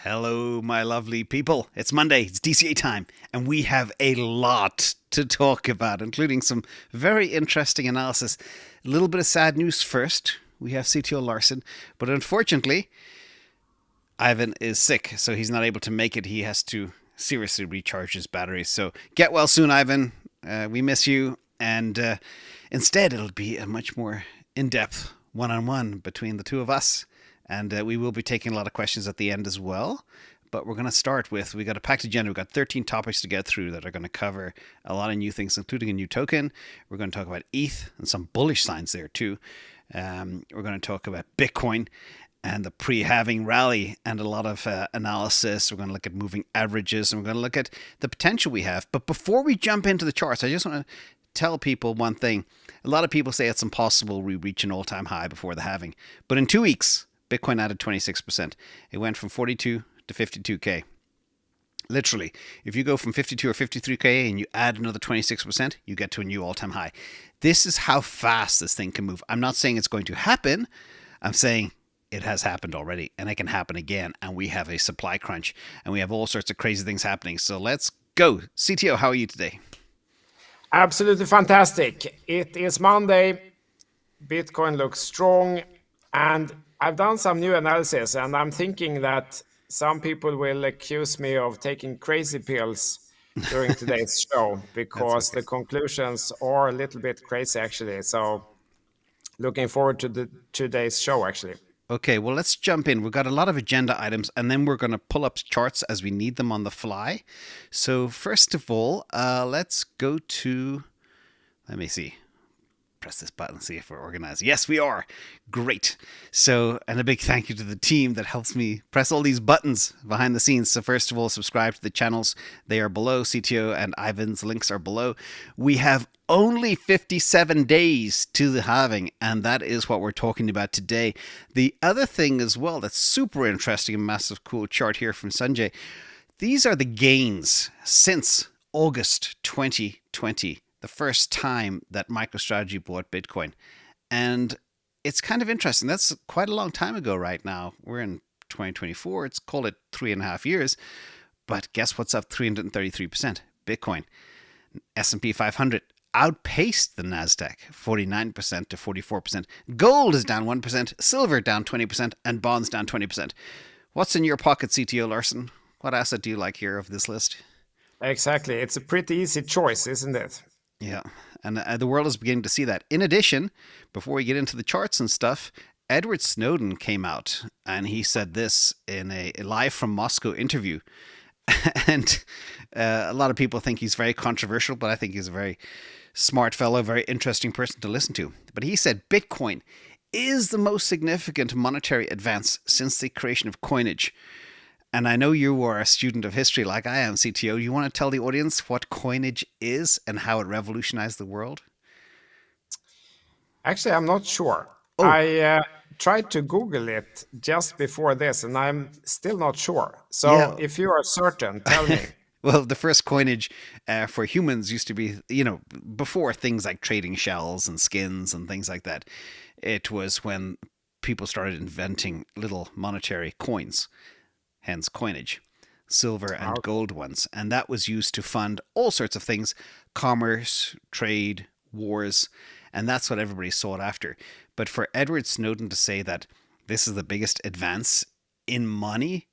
Hello, my lovely people. It's Monday, it's DCA time, and we have a lot to talk about, including some very interesting analysis. A little bit of sad news first. We have CTO Larsson, but unfortunately, Ivan is sick, so he's not able to make it. He has to seriously recharge his batteries. So get well soon, Ivan. We miss you, and instead, it'll be a much more in-depth one-on-one between the two of us. And we will be taking a lot of questions at the end as well. But we're going to start with, we got a packed agenda. We've got 13 topics to get through that are going to cover a lot of new things, including a new token. We're going to talk about ETH and some bullish signs there too. We're going to talk about Bitcoin and the pre-halving rally and a lot of analysis. We're going to look at moving averages, and we're going to look at the potential we have. But before we jump into the charts, I just want to tell people one thing. A lot of people say it's impossible we reach an all-time high before the halving. But in 2 weeks, Bitcoin added 26%. It went from 42 to 52K. Literally, if you go from 52 or 53K and you add another 26%, you get to a new all-time high. This is how fast this thing can move. I'm not saying it's going to happen. I'm saying it has happened already, and it can happen again. And we have a supply crunch, and we have all sorts of crazy things happening. So let's go. CTO, how are you today? Absolutely fantastic. It is Monday. Bitcoin looks strong, and I've done some new analysis, and I'm thinking that some people will accuse me of taking crazy pills during today's show because the conclusions are a little bit crazy, actually. So looking forward to today's show, actually. Okay, well, let's jump in. We've got a lot of agenda items, and then we're going to pull up charts as we need them on the fly. So first of all, let's go to, let me see. Press this button, see if we're organized. Yes, we are. Great. So, and a big thank you to the team that helps me press all these buttons behind the scenes. So first of all, subscribe to the channels. They are below. CTO and Ivan's links are below. We have only 57 days to the halving, and that is what we're talking about today. The other thing as well that's super interesting, a massive cool chart here from Sanjay. These are the gains since August 2020. The first time that MicroStrategy bought Bitcoin. And it's kind of interesting. That's quite a long time ago right now. We're in 2024. It's called it 3.5 years. But guess what's up 333%? Bitcoin. S&P 500 outpaced the NASDAQ 49% to 44%. Gold is down 1%, silver down 20%, and bonds down 20%. What's in your pocket, CTO Larsson? What asset do you like here of this list? Exactly. It's a pretty easy choice, isn't it? Yeah, and the world is beginning to see that. In addition, before we get into the charts and stuff, Edward Snowden came out and he said this in a live from Moscow interview. And a lot of people think he's very controversial, but I think he's a very smart fellow, very interesting person to listen to. But he said Bitcoin is the most significant monetary advance since the creation of Coinage. And I know you are a student of history like I am, CTO. You want to tell the audience what Coinage is and how it revolutionized the world? Actually, I'm not sure. Oh. I tried to Google it just before this, and I'm still not sure. So if you are certain, tell me. Well, the first coinage for humans used to be, before things like trading shells and skins and things like that. It was when people started inventing little monetary coins. Hence coinage, silver and gold ones. And that was used to fund all sorts of things, commerce, trade, wars, and that's what everybody sought after. But for Edward Snowden to say that this is the biggest advance in money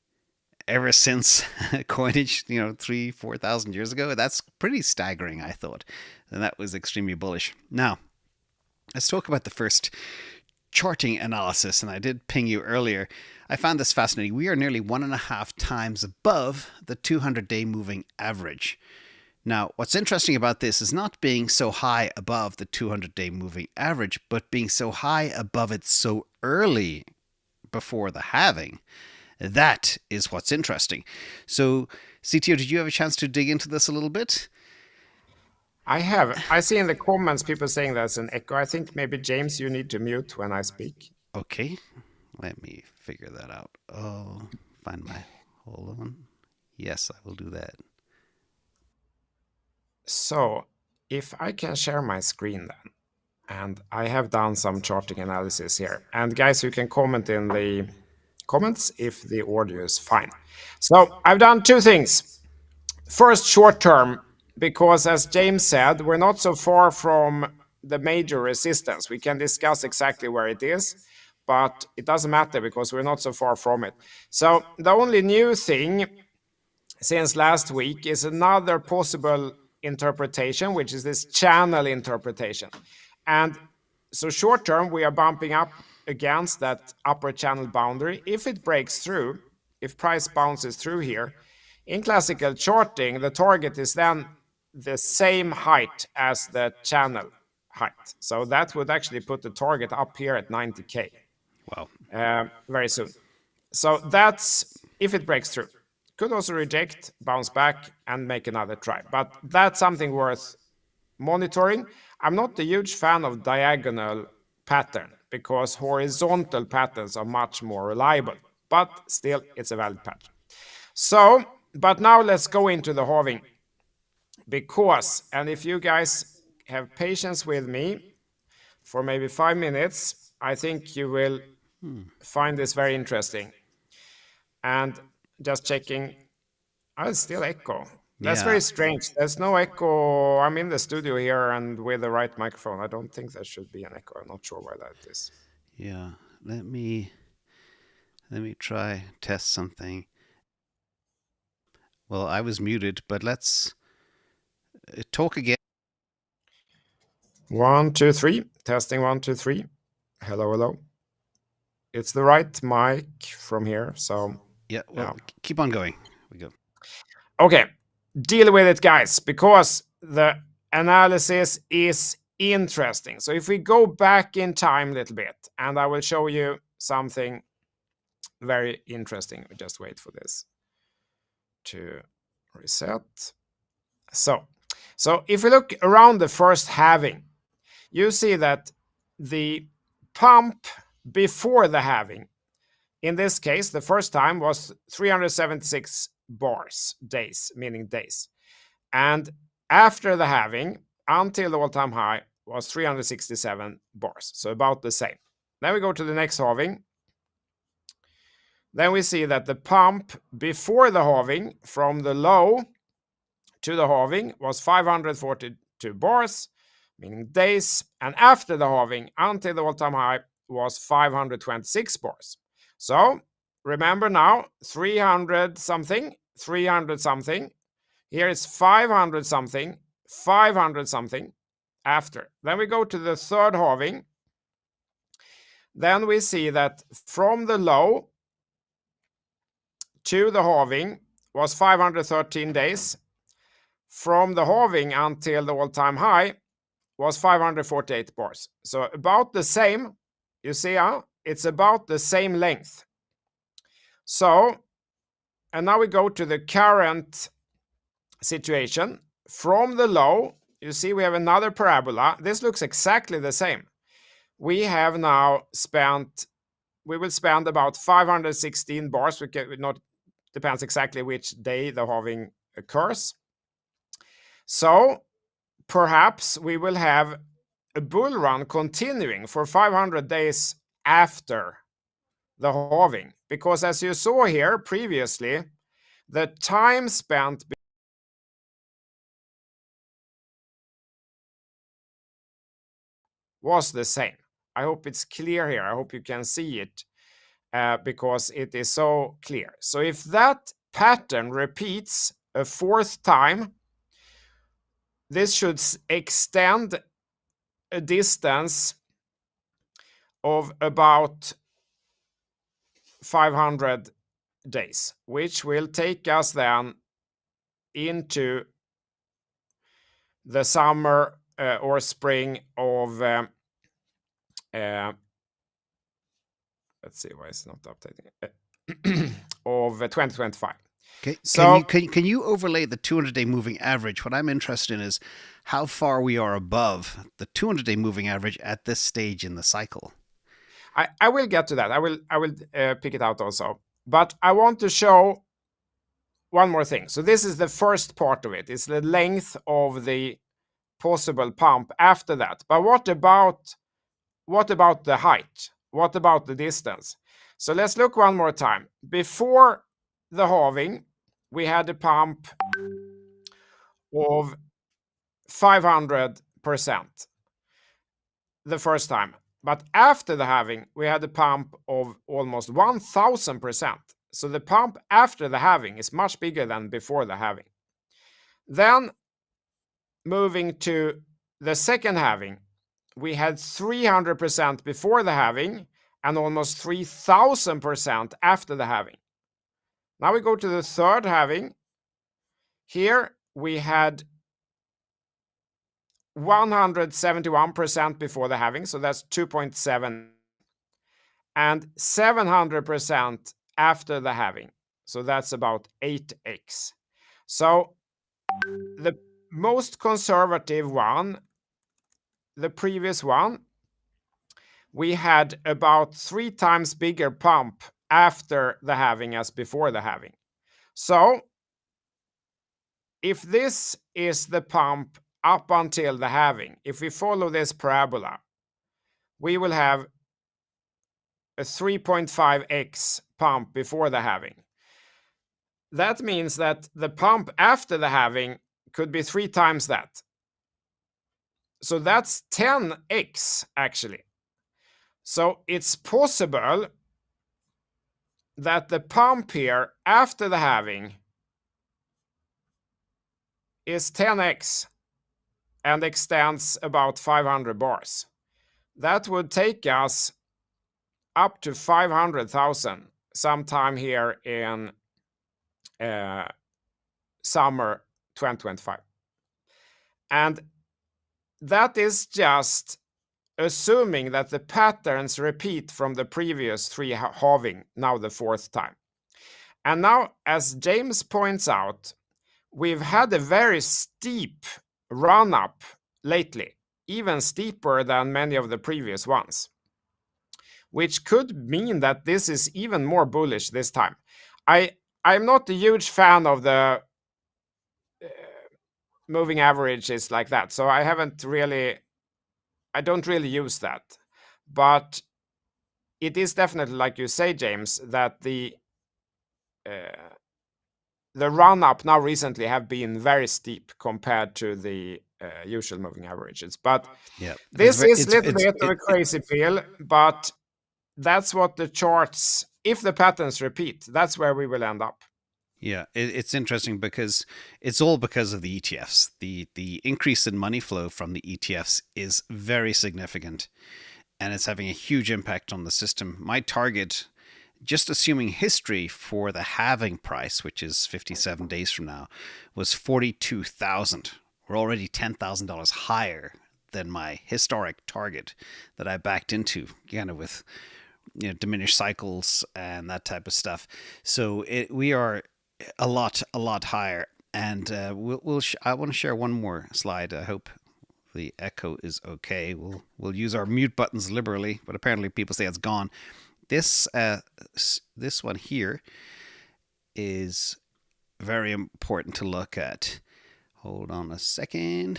ever since coinage, 3,000-4,000 years ago, that's pretty staggering, I thought. And that was extremely bullish. Now, let's talk about the first charting analysis, and I did ping you earlier. I found this fascinating. We are nearly 1.5 times above the 200-day moving average. Now, what's interesting about this is not being so high above the 200-day moving average, but being so high above it so early before the halving. That is what's interesting. So, CTO, did you have a chance to dig into this a little bit? I have. I see in the comments people saying there's an echo. I think maybe, James, you need to mute when I speak. Okay. Let me figure that out. Oh, hold on. Yes, I will do that. So if I can share my screen then, and I have done some charting analysis here. And guys, you can comment in the comments if the audio is fine. So I've done two things. First, short term, because as James said, we're not so far from the major resistance. We can discuss exactly where it is, but it doesn't matter because we're not so far from it. So the only new thing since last week is another possible interpretation, which is this channel interpretation. And so short term, we are bumping up against that upper channel boundary. If it breaks through, if price bounces through here, in classical charting, the target is then the same height as the channel height. So that would actually put the target up here at 90K. Wow. Very soon. So that's if it breaks through. Could also reject, bounce back, and make another try. But that's something worth monitoring. I'm not a huge fan of diagonal pattern because horizontal patterns are much more reliable. But still, it's a valid pattern. So, but now let's go into the halving. Because, and if you guys have patience with me for maybe 5 minutes, I think you will find this very interesting. And just checking, it's still echo. That's very strange. There's no echo. I'm in the studio here and with the right microphone. I don't think there should be an echo. I'm not sure why that is. Yeah. Let me try test something. Well, I was muted, but let's talk again. 1, 2, 3. Testing 1, 2, 3. Hello, hello. It's the right mic from here, so yeah. Well, keep on going. We go. Okay, deal with it, guys, because the analysis is interesting. So if we go back in time a little bit, and I will show you something very interesting. Just wait for this to reset. So if we look around the first halving, you see that the pump before the halving, in this case, the first time was 376 bars, days, meaning days. And after the halving, until the all-time high, was 367 bars, so about the same. Then we go to the next halving. Then we see that the pump before the halving, from the low to the halving, was 542 bars, meaning days. And after the halving, until the all-time high, was 526 bars. So remember now, 300 something, 300 something. Here is 500 something, 500 something after. Then we go to the third halving. Then we see that from the low to the halving was 513 days. From the halving until the all-time high was 548 bars. So about the same. You see, it's about the same length. So, and now we go to the current situation. From the low, you see we have another parabola. This looks exactly the same. We have now we will spend about 516 bars. We can not depends exactly which day the halving occurs. So perhaps we will have a bull run continuing for 500 days after the halving, because as you saw here previously, the time spent was the same. I hope it's clear here. I hope you can see it because it is so clear. So if that pattern repeats a fourth time, this should extend a distance of about 500 days, which will take us then into the summer or spring of let's see why it's not updating of 2025. Okay. So can you overlay the 200-day moving average? What I'm interested in is how far we are above the 200-day moving average at this stage in the cycle. I will get to that. I will pick it out also. But I want to show one more thing. So this is the first part of it. It's the length of the possible pump after that. But what about the height? What about the distance? So let's look one more time. Before the halving, we had a pump of 500% the first time. But after the halving, we had a pump of almost 1000%. So the pump after the halving is much bigger than before the halving. Then moving to the second halving, we had 300% before the halving and almost 3000% after the halving. Now we go to the third halving. Here we had 171% before the halving, so that's 2.7, and 700% after the halving, so that's about 8x. So the most conservative one, the previous one, we had about 3 times bigger pump after the halving as before the halving. So if this is the pump up until the halving, if we follow this parabola, we will have a 3.5x pump before the halving. That means that the pump after the halving could be 3 times that. So that's 10x actually. So it's possible that the pump here after the halving is 10x and extends about 500 bars. That would take us up to 500,000 sometime here in summer 2025. And that is just assuming that the patterns repeat from the previous 3 halving, now the 4th time. And now, as James points out, we've had a very steep run-up lately, even steeper than many of the previous ones, which could mean that this is even more bullish this time. I'm not a huge fan of the moving averages like that, so I don't really use that. But it is definitely, like you say, James, that the run-up now recently have been very steep compared to the usual moving averages. But Yeah, this is a little bit of a crazy feel, but that's what the charts, if the patterns repeat, that's where we will end up. Yeah, it's interesting because it's all because of the ETFs. The increase in money flow from the ETFs is very significant, and it's having a huge impact on the system. My target, just assuming history for the halving price, which is 57 days from now, was 42,000. We're already $10,000 higher than my historic target that I backed into, kind of with diminished cycles and that type of stuff. So we are a lot higher. And I want to share one more slide. I hope the echo is okay. We'll use our mute buttons liberally, but apparently people say it's gone. This one here is very important to look at. Hold on a second.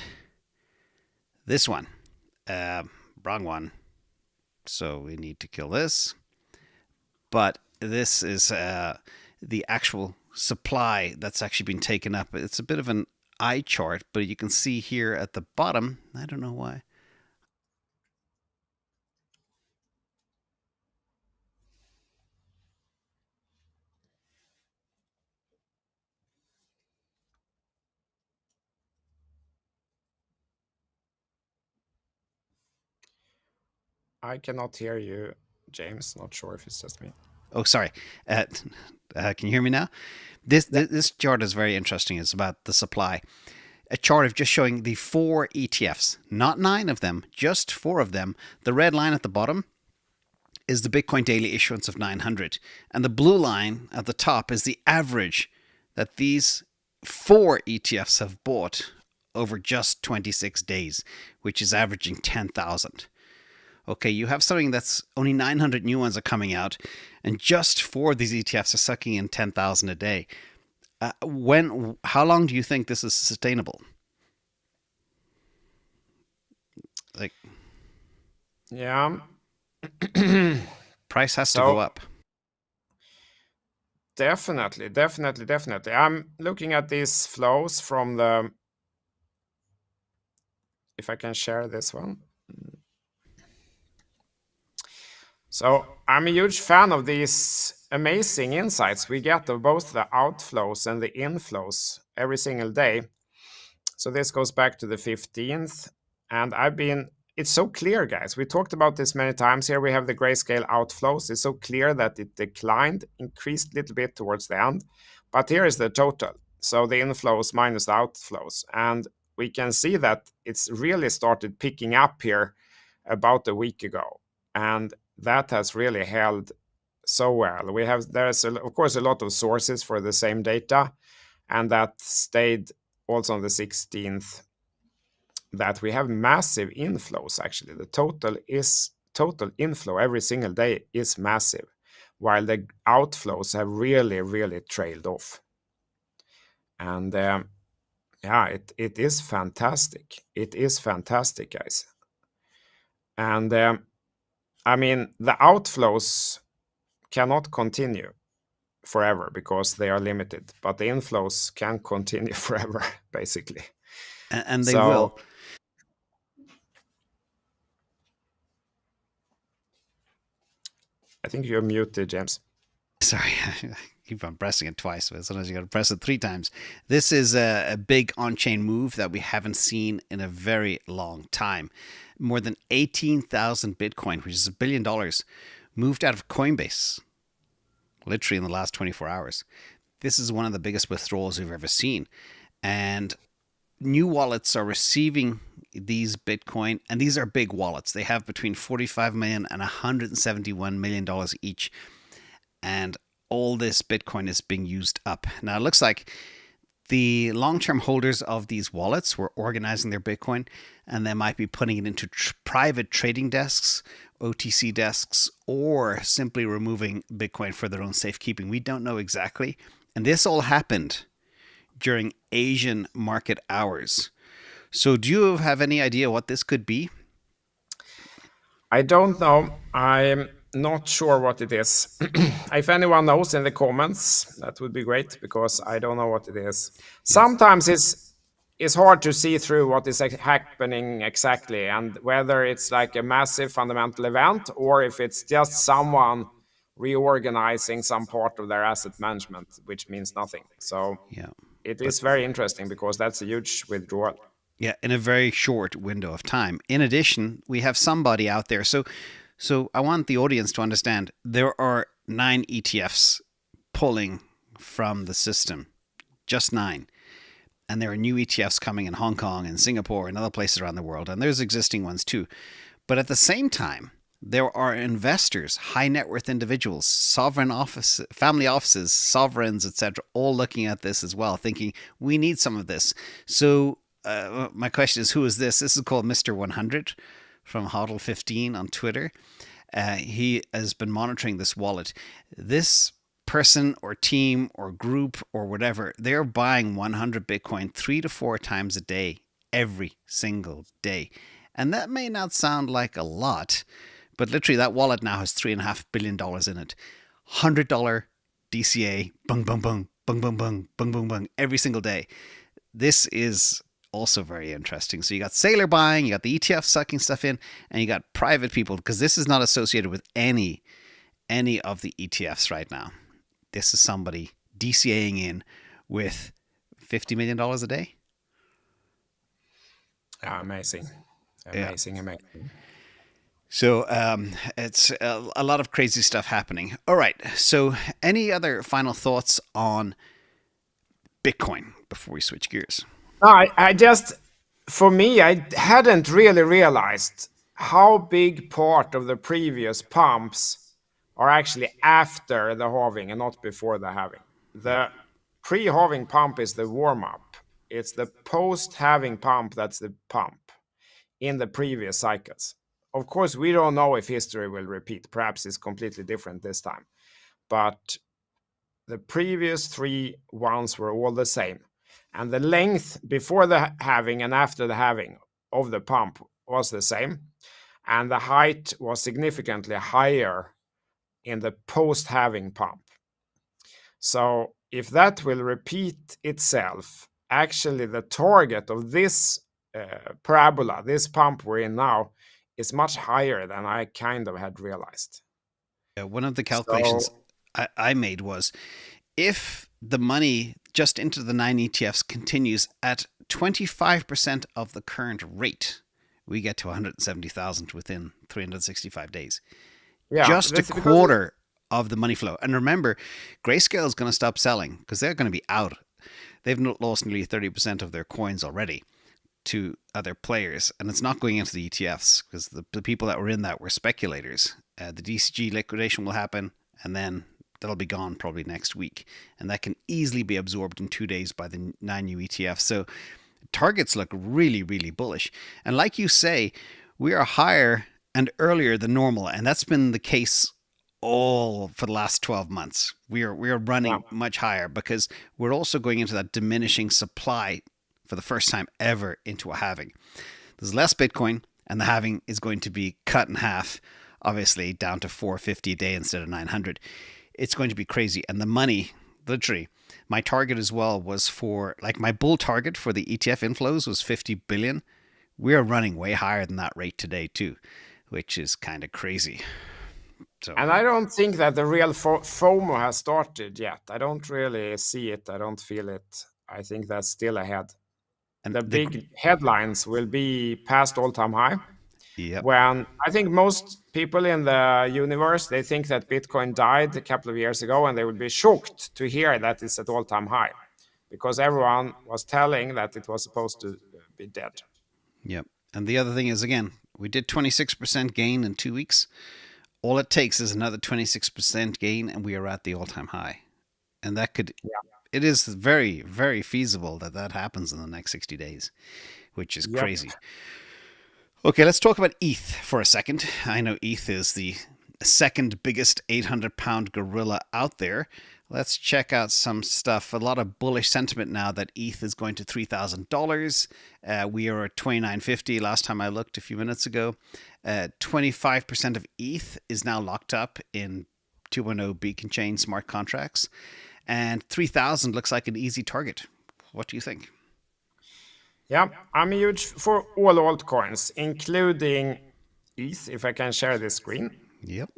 This one, wrong one. So we need to kill this. But this is the actual supply that's actually been taken up. It's a bit of an eye chart, but you can see here at the bottom, I don't know why. I cannot hear you, James. Not sure if it's just me. Oh, sorry. Can you hear me now? This chart is very interesting. It's about the supply. A chart of just showing the 4 ETFs, not 9 of them, just 4 of them. The red line at the bottom is the Bitcoin daily issuance of 900. And the blue line at the top is the average that these 4 ETFs have bought over just 26 days, which is averaging 10,000. Okay, you have something that's only 900 new ones are coming out, and just 4 of these ETFs are sucking in 10,000 a day. How long do you think this is sustainable? Yeah. Price has to go up. Definitely. I'm looking at these flows from the, if I can share this one. So I'm a huge fan of these amazing insights we get of both the outflows and the inflows every single day. So this goes back to the 15th. And it's so clear, guys. We talked about this many times. Here we have the grayscale outflows. It's so clear that it declined, increased a little bit towards the end. But here is the total. So the inflows minus the outflows. And we can see that it's really started picking up here about a week ago. And that has really held so well. There's of course a lot of sources for the same data, and that stayed also on the 16th, that we have massive inflows. Actually, the total inflow every single day is massive, while the outflows have really trailed off. And it is fantastic. It is fantastic, guys. And I mean, the outflows cannot continue forever because they are limited, but the inflows can continue forever, basically. And they will. I think you're muted, James. Sorry, I keep on pressing it twice, but sometimes you got to press it 3 times. This is a big on-chain move that we haven't seen in a very long time. More than 18,000 Bitcoin, which is $1 billion, moved out of Coinbase, literally in the last 24 hours. This is one of the biggest withdrawals we've ever seen. And new wallets are receiving these Bitcoin, and these are big wallets. They have between $45 million and $171 million each. And all this Bitcoin is being used up. Now, it looks like the long-term holders of these wallets were organizing their Bitcoin, and they might be putting it into private trading desks, OTC desks, or simply removing Bitcoin for their own safekeeping. We don't know exactly. And this all happened during Asian market hours. So do you have any idea what this could be? I don't know. I'm not sure what it is. If anyone knows in the comments, that would be great, because I don't know what it is. Yes. Sometimes it's hard to see through what is happening exactly, and whether it's like a massive fundamental event or if it's just someone reorganizing some part of their asset management, which means nothing. So it is very interesting, because that's a huge withdrawal. Yeah, in a very short window of time. In addition, we have somebody out there. So I want the audience to understand there are 9 ETFs pulling from the system, just 9. And there are new ETFs coming in Hong Kong and Singapore and other places around the world. And there's existing ones too. But at the same time, there are investors, high net worth individuals, sovereign offices, family offices, sovereigns, etc., all looking at this as well, thinking we need some of this. So my question is, who is this? This is called Mr. 100 from HODL15 on Twitter. He has been monitoring this wallet. This person or team or group or whatever, they're buying 100 Bitcoin 3 to 4 times a day, every single day. And that may not sound like a lot, but literally that wallet now has $3.5 billion in it. $100 DCA, bung, bung, bung, bung, bung, bung, bung, bung, bung, every single day. This is also very interesting. So you got Sailor buying, you got the ETF sucking stuff in, and you got private people, because this is not associated with any of the ETFs right now. This is somebody DCAing in with $50 million a day. Amazing. Amazing. So it's a lot of crazy stuff happening. All right. So any other final thoughts on Bitcoin before we switch gears? For me, I hadn't really realized how big part of the previous pumps are actually after the halving and not before the halving. The pre-halving pump is the warm-up. It's the post-halving pump that's the pump in the previous cycles. Of course, we don't know if history will repeat. Perhaps it's completely different this time. But the previous 3 ones were all the same. And the length before the halving and after the halving of the pump was the same. And the height was significantly higher in the post-halving pump. So if that will repeat itself, actually the target of this parabola, this pump we're in now, is much higher than I kind of had realized. Yeah, one of the calculations I made was if the money just into the 9 ETFs continues at 25% of the current rate, we get to 170,000 within 365 days. Yeah, Just a quarter of the money flow. And remember, Grayscale is going to stop selling because they're going to be out. They've lost nearly 30% of their coins already to other players, and it's not going into the ETFs because the people that were in that were speculators. The DCG liquidation will happen, and then that'll be gone probably next week, and that can easily be absorbed in 2 days by the 9 new ETFs. So targets look really, really bullish. And like you say, we are higher and earlier than normal, and that's been the case all for the last 12 months. We are running much higher because we're also going into that diminishing supply for the first time ever into a halving. There's less Bitcoin, and the halving is going to be cut in half, obviously down to 450 a day instead of 900. It's going to be crazy. And the money, literally, my target as well was for, like, my bull target for the ETF inflows was 50 billion. We are running way higher than that rate today too, which is kind of crazy. So, and I don't think that the real FOMO has started yet. I don't really see it. I don't feel it. I think that's still ahead. And the big headlines will be past all-time high. Yep. When I think most people in the universe, they think that Bitcoin died a couple of years ago, and they would be shocked to hear that it's at all-time high, because everyone was telling that it was supposed to be dead. Yep. And the other thing is, again, we did 26% gain in 2 weeks. All it takes is another 26% gain, and we are at the all-time high. And that could, it is very, very feasible that that happens in the next 60 days, which is crazy. Okay, let's talk about ETH for a second. I know ETH is the second biggest 800-pound gorilla out there. Let's check out some stuff. A lot of bullish sentiment now that ETH is going to $3,000. We are at $2,950 last time I looked a few minutes ago. 25% of ETH is now locked up in 2.0 Beacon Chain smart contracts. And 3,000 looks like an easy target. What do you think? Yeah, I'm huge for all altcoins, including ETH, if I can share this screen. Yep.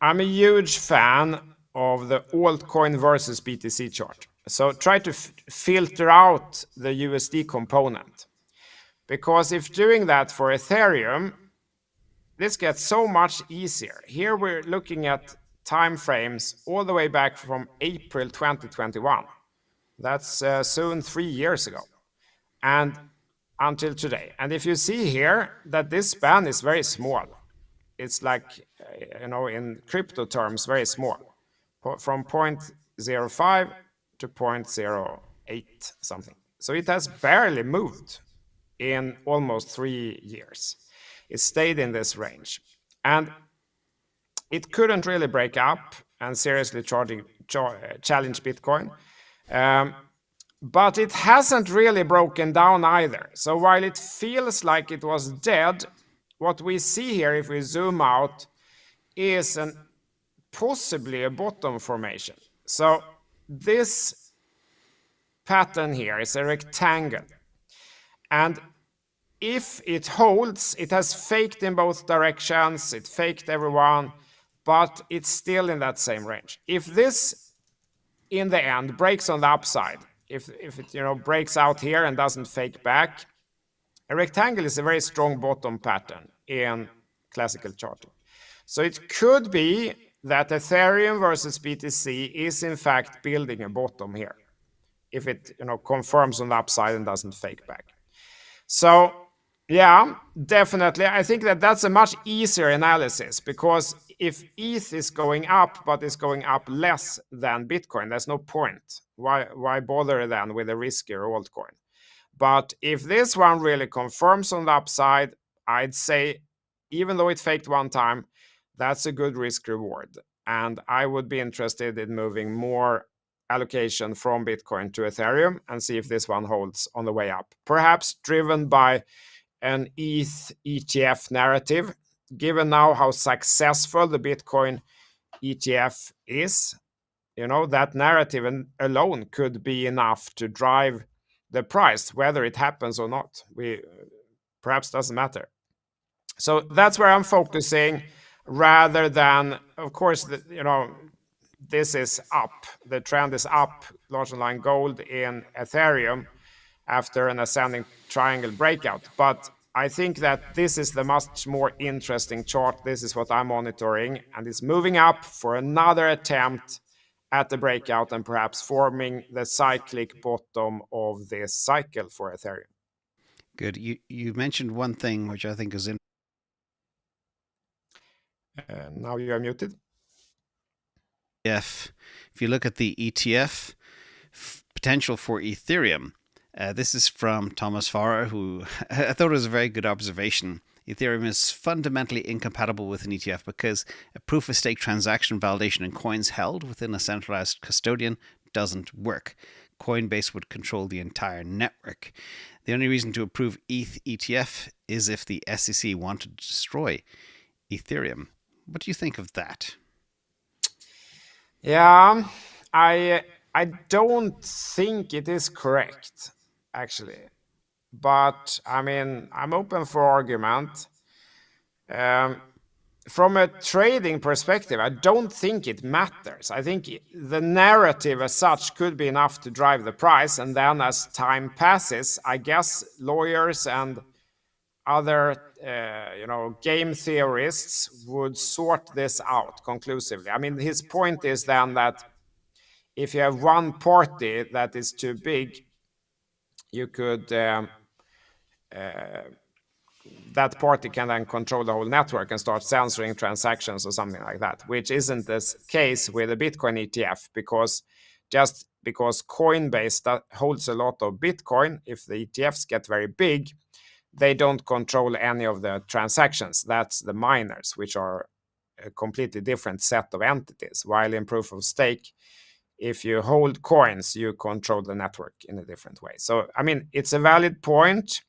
I'm a huge fan of the altcoin versus BTC chart. So try to filter out the USD component. Because if doing that for Ethereum, this gets so much easier. Here we're looking at time frames all the way back from April 2021. That's soon 3 years ago, and until today. And if you see here that this span is very small, it's like, in crypto terms, very small, from 0.05 to 0.08 something. So it has barely moved in almost 3 years. It stayed in this range. And it couldn't really break up and seriously challenge Bitcoin. But it hasn't really broken down either. So while it feels like it was dead, what we see here, if we zoom out, is possibly a bottom formation. So this pattern here is a rectangle. And if it holds, it has faked in both directions, it faked everyone, but it's still in that same range. If this, in the end, breaks on the upside, if it breaks out here and doesn't fake back, a rectangle is a very strong bottom pattern in classical charting. So it could be that Ethereum versus BTC is in fact building a bottom here, if it confirms on the upside and doesn't fake back. So yeah, definitely. I think that's a much easier analysis, because if ETH is going up, but is going up less than Bitcoin, there's no point. Why bother then with a riskier altcoin? But if this one really confirms on the upside, I'd say, even though it faked one time, that's a good risk reward. And I would be interested in moving more allocation from Bitcoin to Ethereum and see if this one holds on the way up. Perhaps driven by an ETH ETF narrative, given now how successful the Bitcoin ETF is, that narrative alone could be enough to drive the price, whether it happens or not. Perhaps doesn't matter. So that's where I'm focusing, rather than, of course, this is up. The trend is up, large line gold in Ethereum after an ascending triangle breakout. But I think that this is the much more interesting chart. This is what I'm monitoring, and it's moving up for another attempt at the breakout and perhaps forming the cyclic bottom of this cycle for Ethereum. Good. You mentioned one thing which I think is in. Now you are muted. If you look at the ETF potential for Ethereum, this is from Thomas Farrer, who I thought was a very good observation. Ethereum is fundamentally incompatible with an ETF because a proof-of-stake transaction validation in coins held within a centralized custodian doesn't work. Coinbase would control the entire network. The only reason to approve ETH ETF is if the SEC wanted to destroy Ethereum. What do you think of that? Yeah, I don't think it is correct, actually. But I mean, I'm open for argument. From a trading perspective, I don't think it matters. I think the narrative as such could be enough to drive the price. And then as time passes, I guess lawyers and other game theorists would sort this out conclusively. I mean, his point is then that if you have one party that is too big, you could that party can then control the whole network and start censoring transactions or something like that, which isn't the case with a Bitcoin ETF, because just because Coinbase holds a lot of Bitcoin, if the ETFs get very big, they don't control any of the transactions. That's the miners, which are a completely different set of entities. While in proof of stake, if you hold coins, you control the network in a different way. So, I mean, it's a valid point.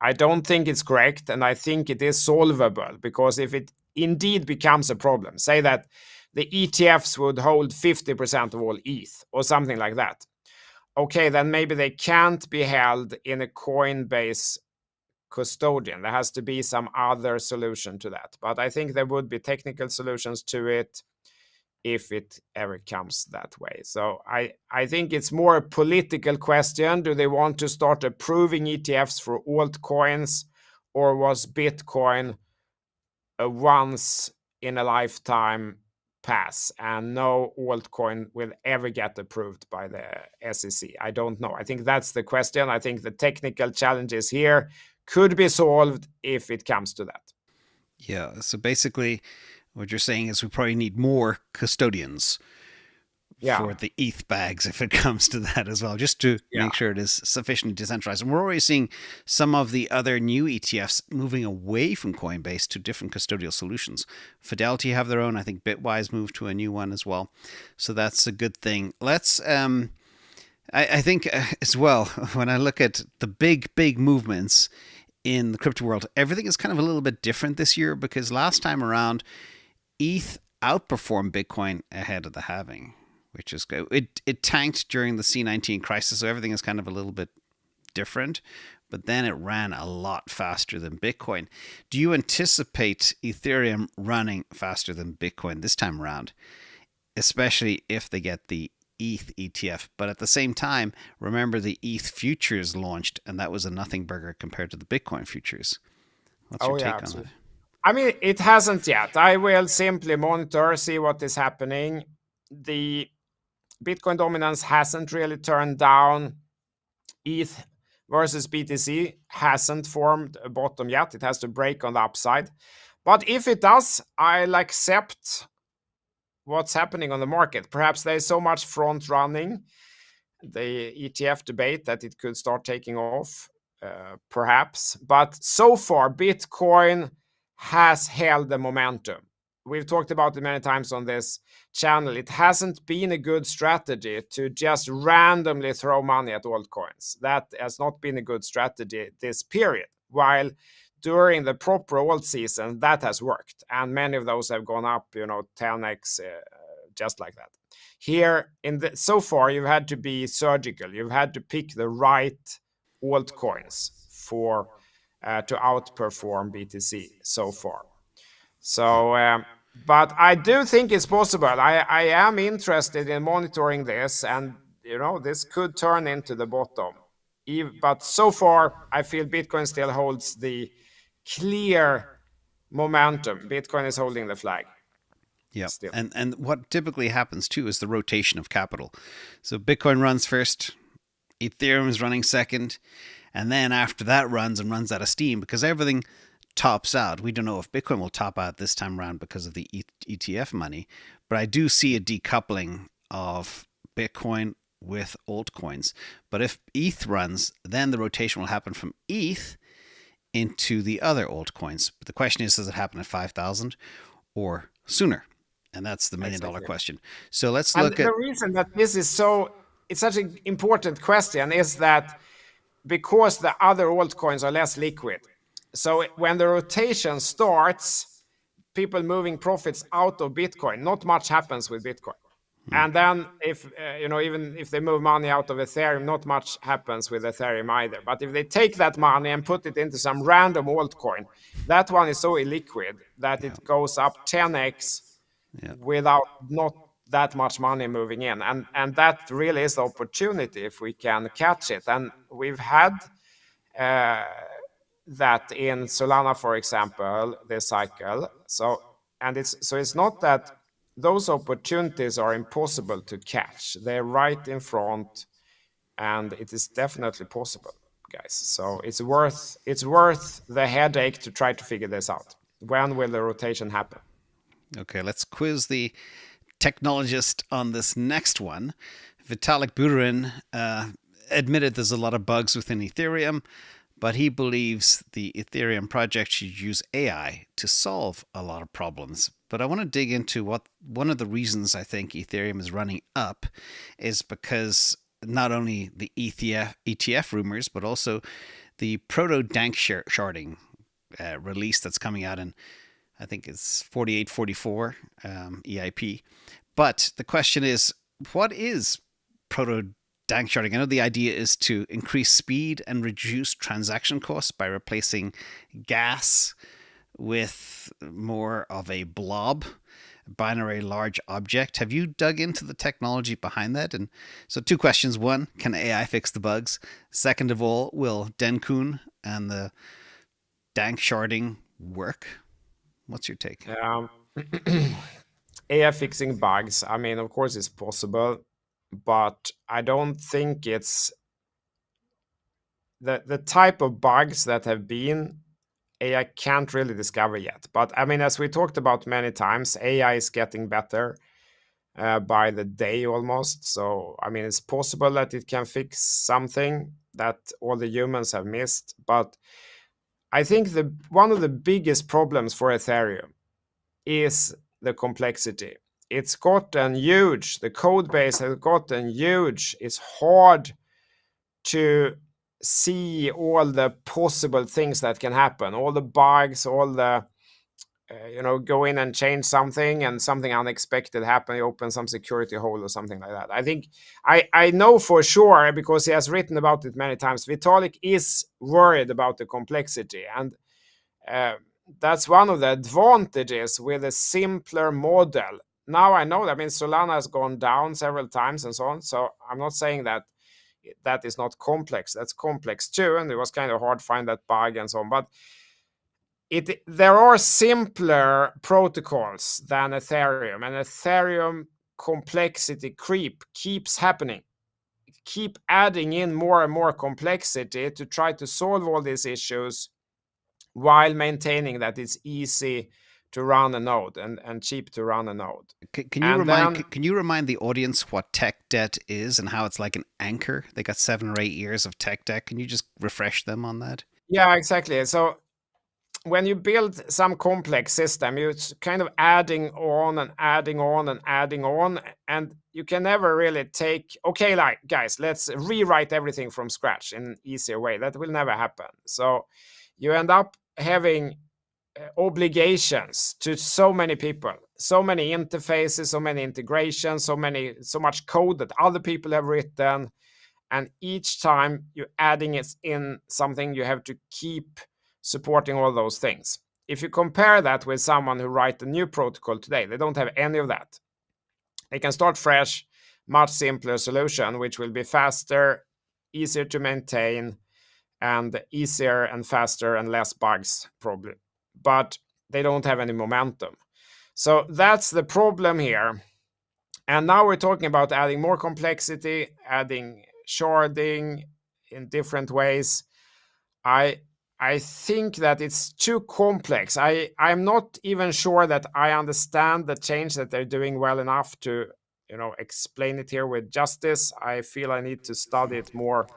I don't think it's correct, and I think it is solvable, because if it indeed becomes a problem, say that the ETFs would hold 50% of all ETH or something like that, okay, then maybe they can't be held in a Coinbase custodian. There has to be some other solution to that. But I think there would be technical solutions to it if it ever comes that way. So I think it's more a political question. Do they want to start approving ETFs for altcoins, or was Bitcoin a once in a lifetime pass and no altcoin will ever get approved by the SEC? I don't know. I think that's the question. I think the technical challenges here could be solved if it comes to that. Yeah, so basically what you're saying is we probably need more custodians for the ETH bags if it comes to that as well, just to make sure it is sufficiently decentralized. And we're already seeing some of the other new ETFs moving away from Coinbase to different custodial solutions. Fidelity have their own. I think Bitwise moved to a new one as well. So that's a good thing. Let's... I think as well, when I look at the big movements in the crypto world, everything is kind of a little bit different this year, because last time around, ETH outperformed Bitcoin ahead of the halving, which is good. It tanked during the C19 crisis, so everything is kind of a little bit different, but then it ran a lot faster than Bitcoin. Do you anticipate Ethereum running faster than Bitcoin this time around, especially if they get the ETH ETF? But at the same time, remember the ETH futures launched, and that was a nothing burger compared to the Bitcoin futures. What's your take on that? I mean, it hasn't yet. I will simply monitor, see what is happening. The Bitcoin dominance hasn't really turned down. ETH versus BTC hasn't formed a bottom yet. It has to break on the upside. But if it does, I'll accept what's happening on the market. Perhaps there's so much front running, the ETF debate, that it could start taking off, perhaps. But so far, Bitcoin has held the momentum. We've talked about it many times on this channel. It hasn't been a good strategy to just randomly throw money at altcoins. That has not been a good strategy this period. While during the proper alt season, that has worked. And many of those have gone up, 10x, just like that. Here, so far, you've had to be surgical. You've had to pick the right altcoins to outperform BTC so far. So, but I do think it's possible. I am interested in monitoring this, and this could turn into the bottom. But so far, I feel Bitcoin still holds the clear momentum. Bitcoin is holding the flag. Yeah, and what typically happens too is the rotation of capital. So Bitcoin runs first, Ethereum is running second, and then after that runs out of steam because everything tops out. We don't know if Bitcoin will top out this time around because of the ETF money, but I do see a decoupling of Bitcoin with altcoins. But if ETH runs, then the rotation will happen from ETH into the other altcoins. But the question is, does it happen at 5,000 or sooner? And that's the $1 million question. So let's look at the reason that this is it's such an important question is that because the other altcoins are less liquid. So when the rotation starts, people moving profits out of Bitcoin, not much happens with Bitcoin. And then if, even if they move money out of Ethereum, not much happens with Ethereum either. But if they take that money and put it into some random altcoin, that one is so illiquid that it goes up 10x without not that much money moving in. And that really is the opportunity if we can catch it. And we've had that in Solana, for example, this cycle. So it's not that those opportunities are impossible to catch. They're right in front, and it is definitely possible, guys. So it's worth the headache to try to figure this out. When will the rotation happen? Okay, let's quiz the technologist on this next one. Vitalik Buterin admitted there's a lot of bugs within Ethereum, but he believes the Ethereum project should use AI to solve a lot of problems. But I want to dig into what one of the reasons I think Ethereum is running up is because not only the ETF rumors, but also the proto-dank sharding release that's coming out in, I think it's 4844 EIP. But the question is, what is proto-dank sharding? I know the idea is to increase speed and reduce transaction costs by replacing gas with more of a blob, binary large object. Have you dug into the technology behind that? And so 2 questions. 1, can AI fix the bugs? Second of all, will Denkun and the dank sharding work? What's your take? AI fixing bugs, I mean, of course it's possible, but I don't think it's the type of bugs that have been AI can't really discover yet. But I mean, as we talked about many times, AI is getting better by the day almost. So, I mean, it's possible that it can fix something that all the humans have missed. But I think one of the biggest problems for Ethereum is the complexity. It's gotten huge. The code base has gotten huge. It's hard to see all the possible things that can happen, all the bugs, all the go in and change something and something unexpected happen, you open some security hole or something like that. I think I know for sure, because he has written about it many times, Vitalik is worried about the complexity, and that's one of the advantages with a simpler model. Now I know that, I mean, Solana has gone down several times and so on, so I'm not saying that is not complex. That's complex too, and it was kind of hard to find that bug and so on. But there are simpler protocols than Ethereum, and Ethereum complexity creep keeps happening. Keep adding in more and more complexity to try to solve all these issues while maintaining that it's easy to run a node and cheap to run a node. Can you remind the audience what tech debt is and how it's like an anchor? They got 7 or 8 years of tech debt. Can you just refresh them on that? Yeah, exactly. So when you build some complex system, you're kind of adding on and adding on and adding on, and you can never really take, okay, like, guys, let's rewrite everything from scratch in an easier way. That will never happen. So you end up having obligations to so many people, so many interfaces, so many integrations, so much code that other people have written, and each time you're adding it in something, you have to keep supporting all those things. If you compare that with someone who write a new protocol today, they don't have any of that. They can start fresh, much simpler solution, which will be faster, easier to maintain, and easier and faster and less bugs probably. But they don't have any momentum. So that's the problem here. And now we're talking about adding more complexity, adding sharding in different ways. I think that it's too complex. I'm not even sure that I understand the change that they're doing well enough to, explain it here with justice. I feel I need to study it more.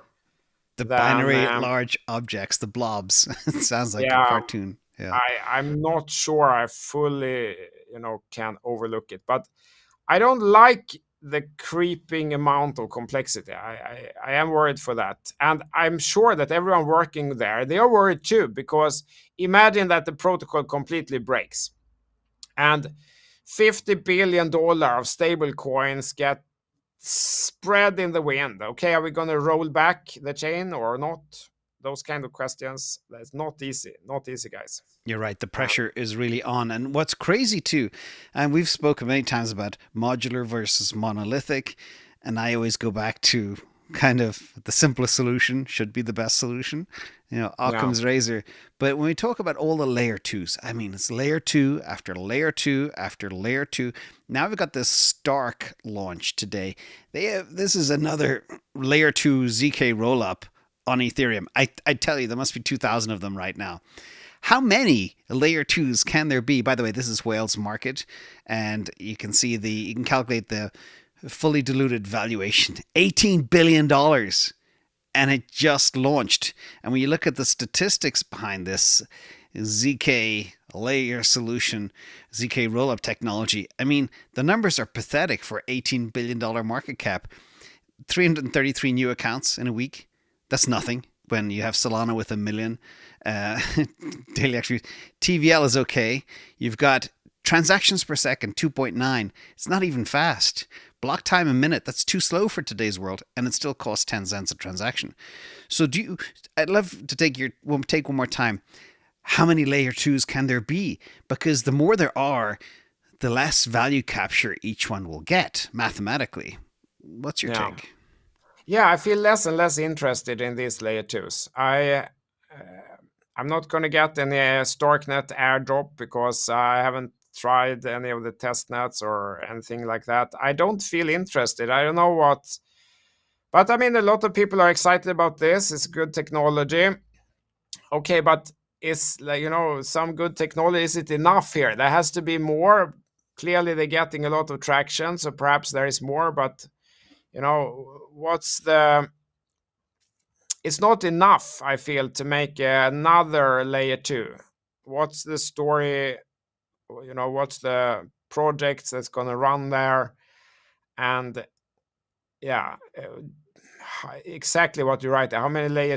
The binary large objects, the blobs. It sounds like a cartoon. Yeah. I'm not sure I fully, can overlook it, but I don't like the creeping amount of complexity. I am worried for that. And I'm sure that everyone working there, they are worried too, because imagine that the protocol completely breaks and $50 billion of stable coins get spread in the wind. Okay, are we going to roll back the chain or not? Those kind of questions. That's not easy. Not easy, guys. You're right. The pressure is really on. And what's crazy too, and we've spoken many times about modular versus monolithic, and I always go back to kind of the simplest solution should be the best solution, Occam's razor. But when we talk about all the layer twos, I mean, it's layer two after layer two after layer two. Now we've got this STRK launch today. This is another layer two ZK rollup on Ethereum. I tell you, there must be 2,000 of them right now. How many layer twos can there be? By the way, this is Whale's market, and you can see you can calculate the fully diluted valuation, $18 billion. And it just launched. And when you look at the statistics behind this ZK layer solution, ZK rollup technology, I mean, the numbers are pathetic for $18 billion market cap. 333 new accounts in a week. That's nothing when you have Solana with 1 million daily active. TVL is okay. You've got transactions per second, 2.9. It's not even fast. Block time a minute, that's too slow for today's world, and it still costs 10 cents a transaction. So I'd love to take one more time. How many layer twos can there be? Because the more there are, the less value capture each one will get mathematically. What's your take? Yeah, I feel less and less interested in these layer twos. I'm not going to get any StarkNet airdrop because I haven't tried any of the test nets or anything like that. I don't feel interested. I don't know what. But I mean, a lot of people are excited about this. It's good technology. Okay, but is some good technology, is it enough here? There has to be more. Clearly, they're getting a lot of traction, so perhaps there is more, but it's not enough, I feel, to make another layer two. What's the story? What's the project that's going to run there? And exactly what you write. How many layer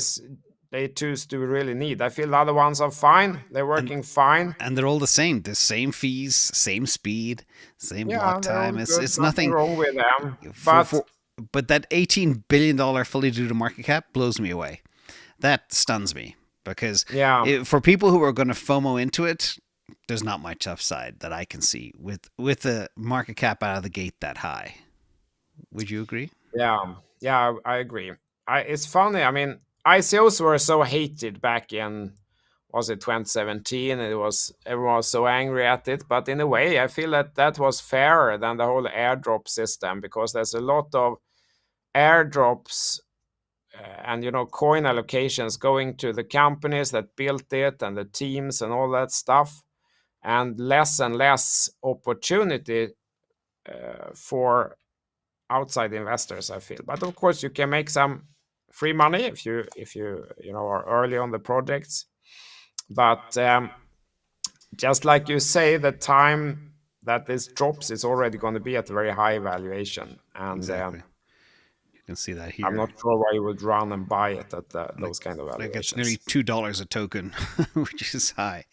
twos do we really need? I feel the other ones are fine. They're working fine. And they're all the same. The same fees, same speed, same block time. It's nothing wrong with them. But that $18 billion fully diluted market cap blows me away. That stuns me because for people who are going to FOMO into it, there's not much upside that I can see with the market cap out of the gate that high. Would you agree? Yeah, I agree. It's funny. I mean, ICOs were so hated back in, was it 2017? Everyone was so angry at it. But in a way, I feel that was fairer than the whole airdrop system, because there's a lot of airdrops and coin allocations going to the companies that built it and the teams and all that stuff, and less opportunity for outside investors, I feel. But of course, you can make some free money if you are early on the projects. But just like you say, the time that this drops is already going to be at a very high valuation, and exactly. can see that here. I'm not sure why you would run and buy it at those kind of Like valuations. it's nearly $2 a token, which is high.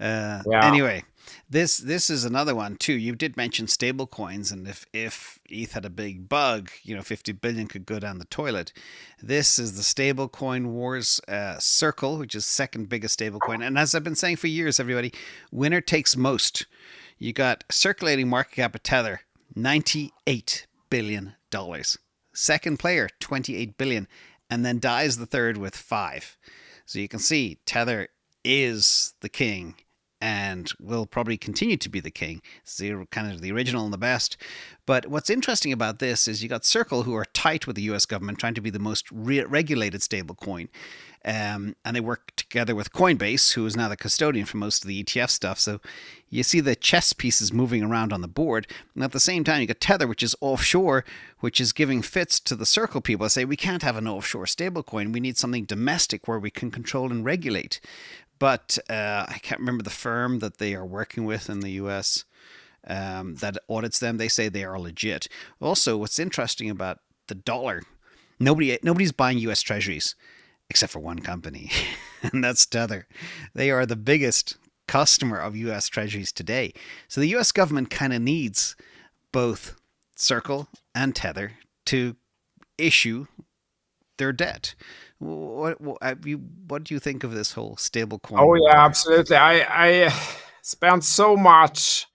Yeah. Anyway, this is another one too. You did mention stable coins, and if ETH had a big bug, 50 billion could go down the toilet. This is the StableCoin Wars Circle, which is second biggest stablecoin. And as I've been saying for years, everybody, winner takes most. You got circulating market cap of Tether, $98 billion. Second player, 28 billion, and then Dai's the third with 5. So you can see Tether is the king and will probably continue to be the king. It's kind of the original and the best. But what's interesting about this is you got Circle, who are tight with the US government, trying to be the most regulated stablecoin. And they work together with Coinbase, who is now the custodian for most of the ETF stuff. So you see the chess pieces moving around on the board. And at the same time, you got Tether, which is offshore, which is giving fits to the Circle people. Say, we can't have an offshore stablecoin. We need something domestic where we can control and regulate. But I can't remember the firm that they are working with in the US that audits them. They say they are legit. Also, what's interesting about the dollar, nobody's buying US treasuries except for one company, and that's Tether. They are the biggest customer of US treasuries today. So the US government kind of needs both Circle and Tether to issue their debt. What do you think of this whole stablecoin? Oh yeah, absolutely. I spent so much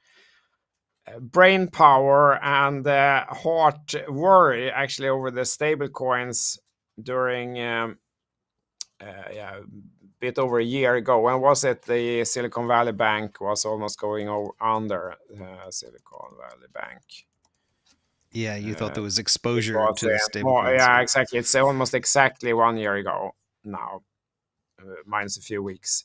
brain power and heart worry actually over the stable coins during a bit over a year ago. When was it? The Silicon Valley Bank was almost going under. Silicon Valley Bank. Yeah, you thought there was exposure to the stable coins. Yeah, exactly. It's almost exactly 1 year ago now, minus a few weeks.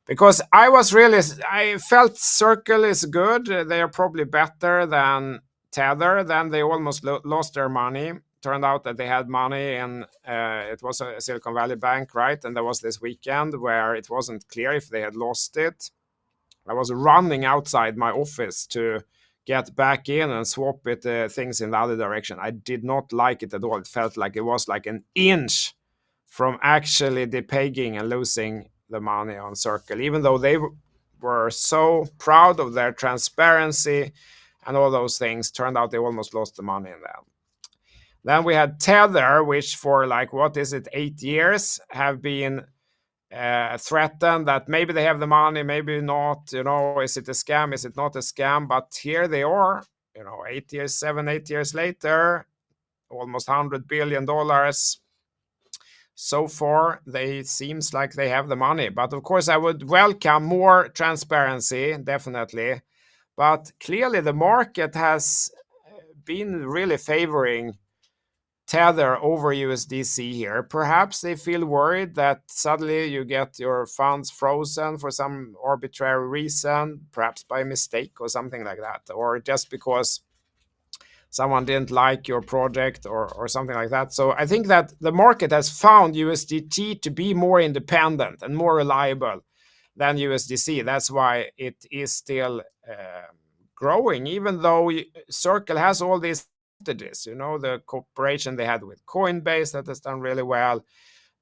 Because I felt Circle is good. They are probably better than Tether. Then they almost lost their money. Turned out that they had money, and it was a Silicon Valley Bank, right? And there was this weekend where it wasn't clear if they had lost it. I was running outside my office to get back in and swap it things in the other direction. I did not like it at all. It felt like it was like an inch from actually depegging and losing the money on Circle, even though they were so proud of their transparency and all those things. Turned out they almost lost the money in that. Then we had Tether, which for 8 years have been threatened that maybe they have the money, maybe not. Is it a scam? Is it not a scam? But here they are, 8 years later, almost $100 billion. So far, they seems like they have the money. But of course, I would welcome more transparency, definitely. But clearly, the market has been really favoring Tether over USDC here. Perhaps they feel worried that suddenly you get your funds frozen for some arbitrary reason, perhaps by mistake or something like that, or just because someone didn't like your project or something like that. So I think that the market has found USDT to be more independent and more reliable than USDC. That's why it is still growing, even though Circle has all these advantages. The cooperation they had with Coinbase that has done really well,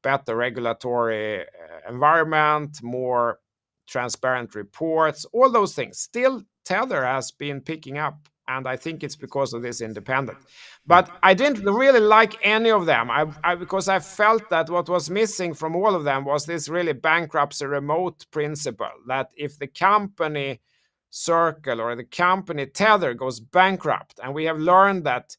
better regulatory environment, more transparent reports, all those things. Still, Tether has been picking up, and I think it's because of this independent. But I didn't really like any of them because I felt that what was missing from all of them was this really bankruptcy remote principle, that if the company Circle or the company Tether goes bankrupt, and we have learned that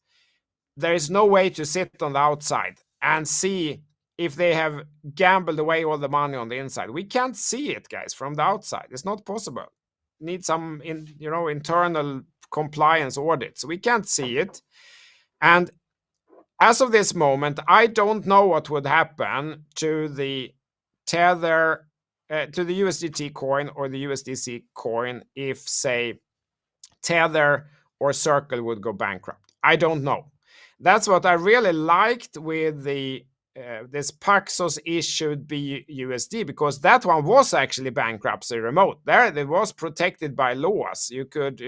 there is no way to sit on the outside and see if they have gambled away all the money on the inside. We can't see it, guys, from the outside. It's not possible. Need some internal compliance audits. We can't see it. And as of this moment, I don't know what would happen to the Tether, to the USDT coin or the USDC coin if, say, Tether or Circle would go bankrupt. I don't know. That's what I really liked with the this Paxos issued BUSD, because that one was actually bankruptcy remote. There it was protected by laws. You could,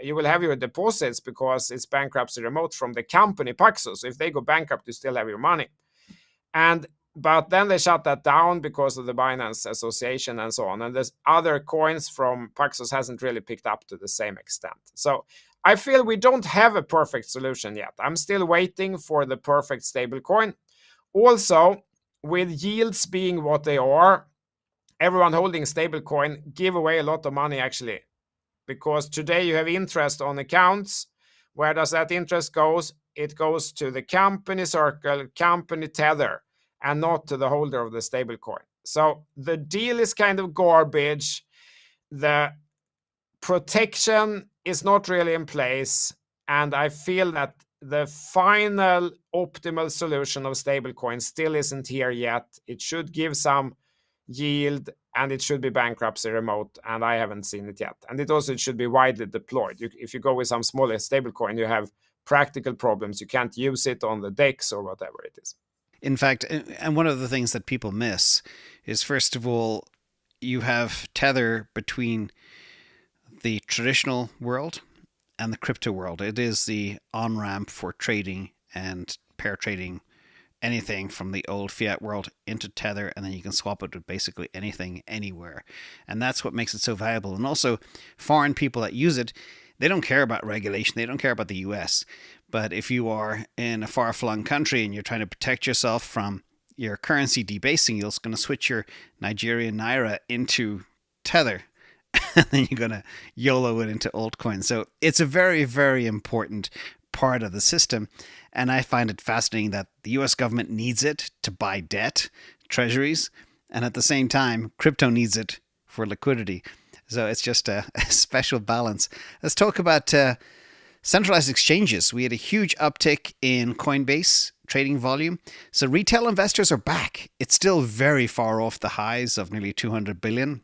you will have your deposits because it's bankruptcy remote from the company Paxos. So if they go bankrupt, you still have your money. But then they shut that down because of the Binance Association and so on. And there's other coins from Paxos hasn't really picked up to the same extent. So I feel we don't have a perfect solution yet. I'm still waiting for the perfect stablecoin. Also, with yields being what they are, everyone holding stablecoin give away a lot of money actually. Because today you have interest on accounts. Where does that interest goes? It goes to the company circle, company tether, and not to the holder of the stablecoin. So the deal is kind of garbage. The protection is not really in place. And I feel that the final optimal solution of stablecoin still isn't here yet. It should give some yield and it should be bankruptcy remote, and I haven't seen it yet. And it should be widely deployed. If you go with some smaller stablecoin, you have practical problems. You can't use it on the DEX or whatever it is. In fact, and one of the things that people miss is, first of all, you have tether between the traditional world and the crypto world. It is the on-ramp for trading and pair trading anything from the old fiat world into tether, and then you can swap it with basically anything anywhere. And that's what makes it so valuable. And also, foreign people that use it, they don't care about regulation. They don't care about the US. But if you are in a far-flung country and you're trying to protect yourself from your currency debasing, you're going to switch your Nigerian naira into tether. And then you're going to YOLO it into altcoins. So it's a very, very important part of the system. And I find it fascinating that the US government needs it to buy debt, treasuries, and at the same time, crypto needs it for liquidity. So it's just a special balance. Let's talk about centralized exchanges. We had a huge uptick in Coinbase trading volume. So retail investors are back. It's still very far off the highs of nearly 200 billion.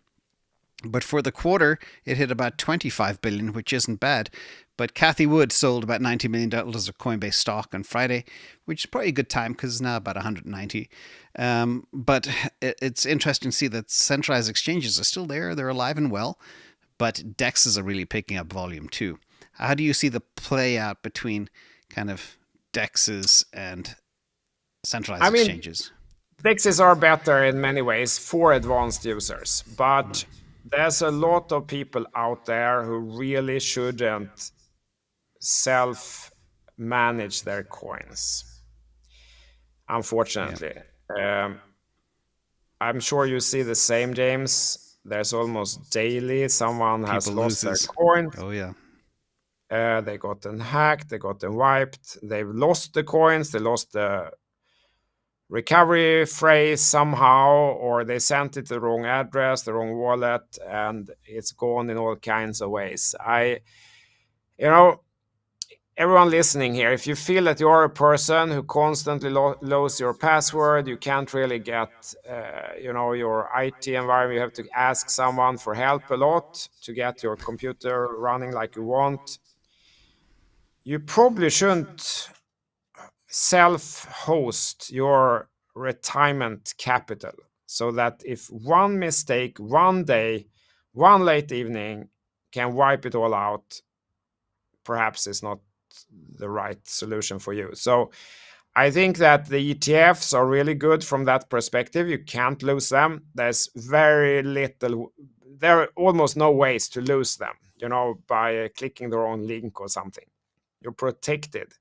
But for the quarter, it hit about 25 billion, which isn't bad. But Cathie Wood sold about $90 million of Coinbase stock on Friday, which is probably a good time because it's now about 190. But it's interesting to see that centralized exchanges are still there. They're alive and well. But DEXs are really picking up volume too. How do you see the play out between kind of DEXs and centralized exchanges? DEXs are better in many ways for advanced users. But there's a lot of people out there who really shouldn't self-manage their coins, unfortunately. Yeah. I'm sure you see the same, James. There's almost daily someone has lost their coins. Oh, yeah. They got them hacked, they got them wiped, they've lost the coins, they lost the recovery phrase somehow, or they sent it to the wrong address, the wrong wallet, and it's gone in all kinds of ways. Everyone listening here, if you feel that you're a person who constantly loses your password, you can't really get, your IT environment, you have to ask someone for help a lot to get your computer running like you want, you probably shouldn't self-host your retirement capital, so that if one mistake, one day, one late evening can wipe it all out, perhaps it's not the right solution for you. So I think that the ETFs are really good from that perspective. You can't lose them. There are almost no ways to lose them, by clicking the wrong link or something. You're protected.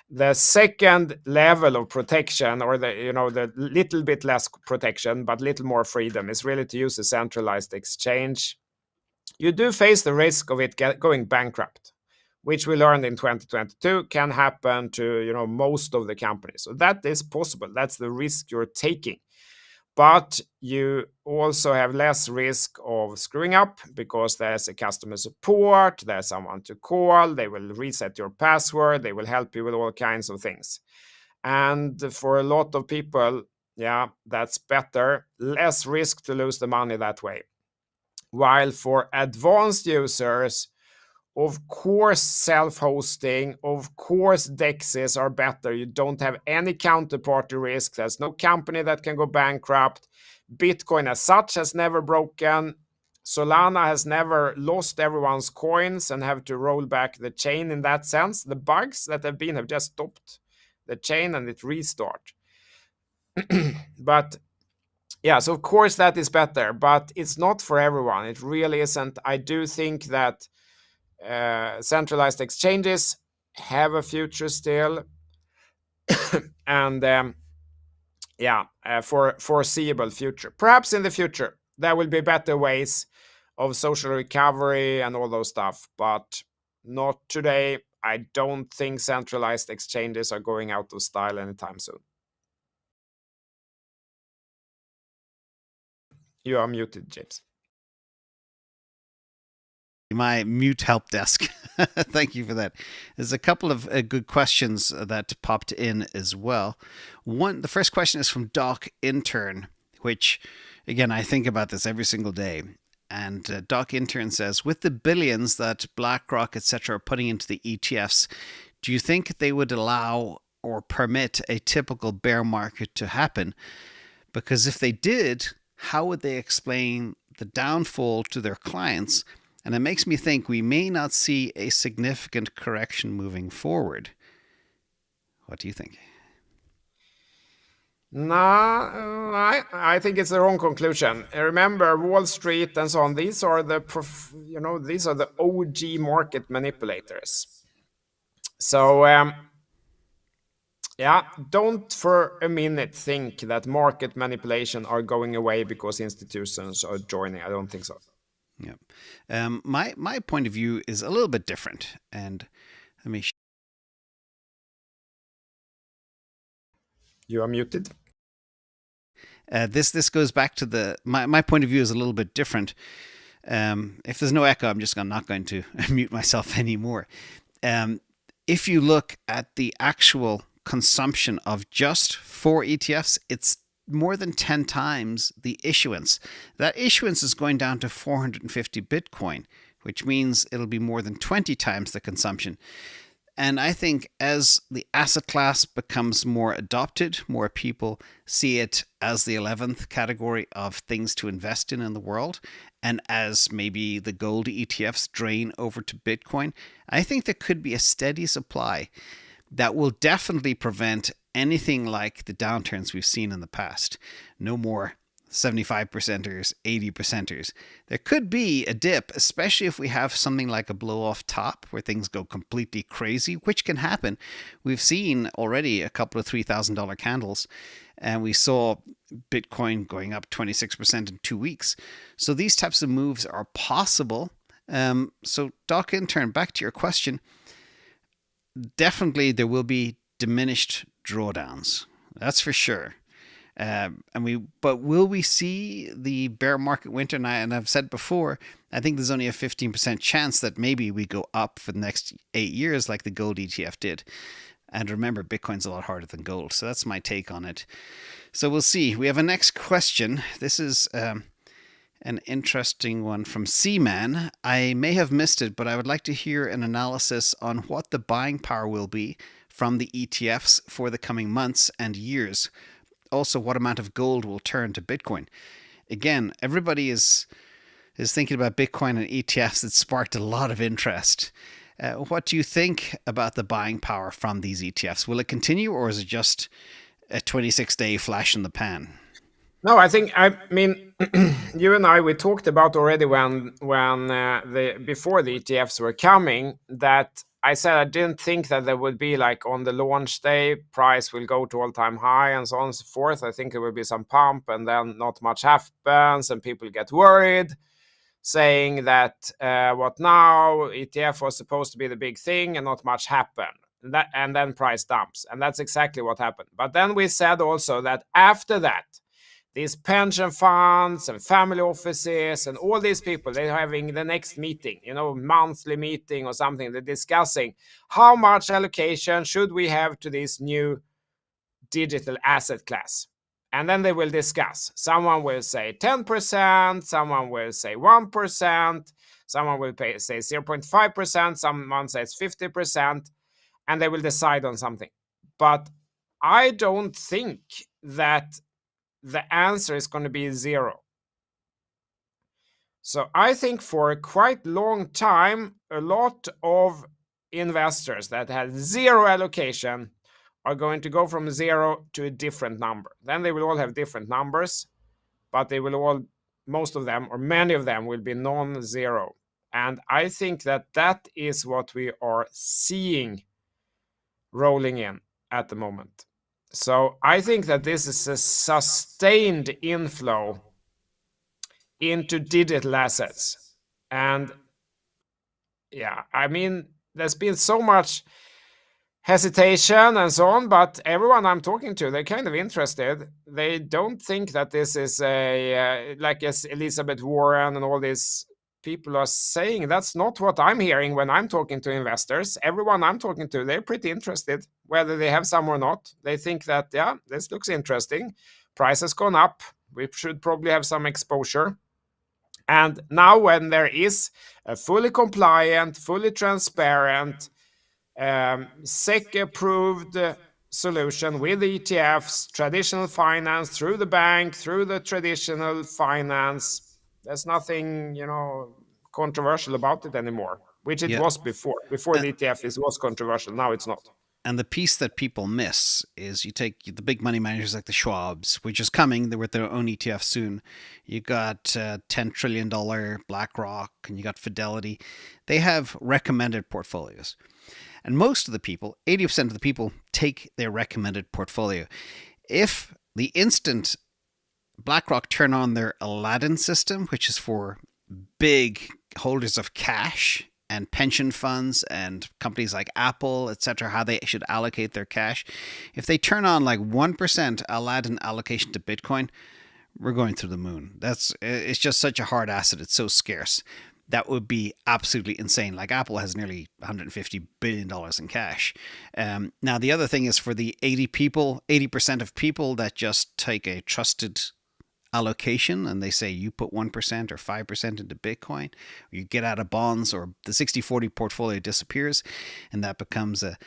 The second level of protection, or the little bit less protection but little more freedom, is really to use a centralized exchange. You do face the risk of it going bankrupt, which we learned in 2022 can happen to most of the companies. So that is possible. That's the risk you're taking. But you also have less risk of screwing up because there's a customer support, there's someone to call, they will reset your password, they will help you with all kinds of things. And for a lot of people, that's better. Less risk to lose the money that way. While for advanced users, of course, self-hosting, of course, DEXs are better. You don't have any counterparty risk. There's no company that can go bankrupt. Bitcoin as such has never broken. Solana has never lost everyone's coins and have to roll back the chain in that sense. The bugs that have been have just stopped the chain and it restart. But yeah, so of course that is better, but it's not for everyone. It really isn't. I do think that centralized exchanges have a future still, and for foreseeable future. Perhaps in the future there will be better ways of social recovery and all those stuff, but not today. I don't think centralized exchanges are going out of style anytime soon. You are muted, James. My mute help desk. Thank you for that. There's a couple of good questions that popped in as well. The first question is from Doc Intern, which, again, I think about this every single day. And Doc Intern says, with the billions that BlackRock, etc., are putting into the ETFs, do you think they would allow or permit a typical bear market to happen? Because if they did, how would they explain the downfall to their clients? And it makes me think we may not see a significant correction moving forward. What do you think? Nah, I think it's the wrong conclusion. Remember, Wall Street and so on. These are the these are the OG market manipulators. So yeah, don't for a minute think that market manipulation are going away because institutions are joining. I don't think so. Yeah, my point of view is a little bit different, and let me. You are muted. This goes back to my point of view is a little bit different. If there's no echo, I'm just not going to mute myself anymore. If you look at the actual consumption of just 4 ETFs, it's more than 10 times the issuance. That issuance is going down to 450 Bitcoin, which means it'll be more than 20 times the consumption. And I think as the asset class becomes more adopted, more people see it as the 11th category of things to invest in the world, and as maybe the gold ETFs drain over to Bitcoin, I think there could be a steady supply that will definitely prevent anything like the downturns we've seen in the past. No more 75%ers, 80%ers. There could be a dip, especially if we have something like a blow off top where things go completely crazy, which can happen. We've seen already a couple of $3,000 candles, and we saw Bitcoin going up 26% in 2 weeks. So these types of moves are possible. So Doc Intern, back to your question. Definitely there will be diminished drawdowns. That's for sure. But will we see the bear market winter? And I've said before, I think there's only a 15% chance that maybe we go up for the next 8 years like the gold ETF did. And remember, Bitcoin's a lot harder than gold. So that's my take on it. So we'll see. We have a next question. This is an interesting one from Seaman. I may have missed it, but I would like to hear an analysis on what the buying power will be from the ETFs for the coming months and years. Also, what amount of gold will turn to Bitcoin. Again, everybody is thinking about Bitcoin and ETFs. That sparked a lot of interest. What do you think about the buying power from these ETFs? Will it continue, or is it just a 26-day flash in the pan? No, I mean, you and we talked about already when before the ETFs were coming, that I said I didn't think that there would be like on the launch day, price will go to all-time high and so on and so forth. I think there will be some pump and then not much happens and people get worried, saying that what now, ETF was supposed to be the big thing and not much happened. And then price dumps. And that's exactly what happened. But then we said also that after that, these pension funds and family offices and all these people, they're having the next meeting, monthly meeting or something. They're discussing how much allocation should we have to this new digital asset class. And then they will discuss. Someone will say 10%, someone will say 1%, someone will say 0.5%, someone says 50%, and they will decide on something. But I don't think that the answer is going to be 0. So I think for a quite long time, a lot of investors that had zero allocation are going to go from 0 to a different number. Then they will all have different numbers, but they will all, most of them or many of them will be non-zero. And I think that is what we are seeing rolling in at the moment. So I think that this is a sustained inflow into digital assets. And yeah, I mean, there's been so much hesitation and so on, but everyone I'm talking to, they're kind of interested. They don't think that this is a like as Elizabeth Warren and all these people are saying. That's not what I'm hearing when I'm talking to investors. Everyone I'm talking to, they're pretty interested, whether they have some or not. They think that, yeah, this looks interesting. Price has gone up. We should probably have some exposure. And now when there is a fully compliant, fully transparent, SEC-approved solution with ETFs, traditional finance through the bank, through the traditional finance, there's nothing, controversial about it anymore, which it was before. Before the ETF, it was controversial. Now it's not. And the piece that people miss is you take the big money managers like the Schwabs, which is coming with their own ETF soon. You got $10 trillion BlackRock, and you got Fidelity. They have recommended portfolios. And most of the people, 80% of the people, take their recommended portfolio. If the instant BlackRock turn on their Aladdin system, which is for big holders of cash and pension funds and companies like Apple, etc., how they should allocate their cash, if they turn on like 1% Aladdin allocation to Bitcoin, we're going through the moon. It's just such a hard asset. It's so scarce. That would be absolutely insane. Like Apple has nearly $150 billion in cash. Now, the other thing is for the 80% of people that just take a trusted allocation and they say you put 1% or 5% into Bitcoin, or you get out of bonds, or the 60-40 portfolio disappears, and that becomes the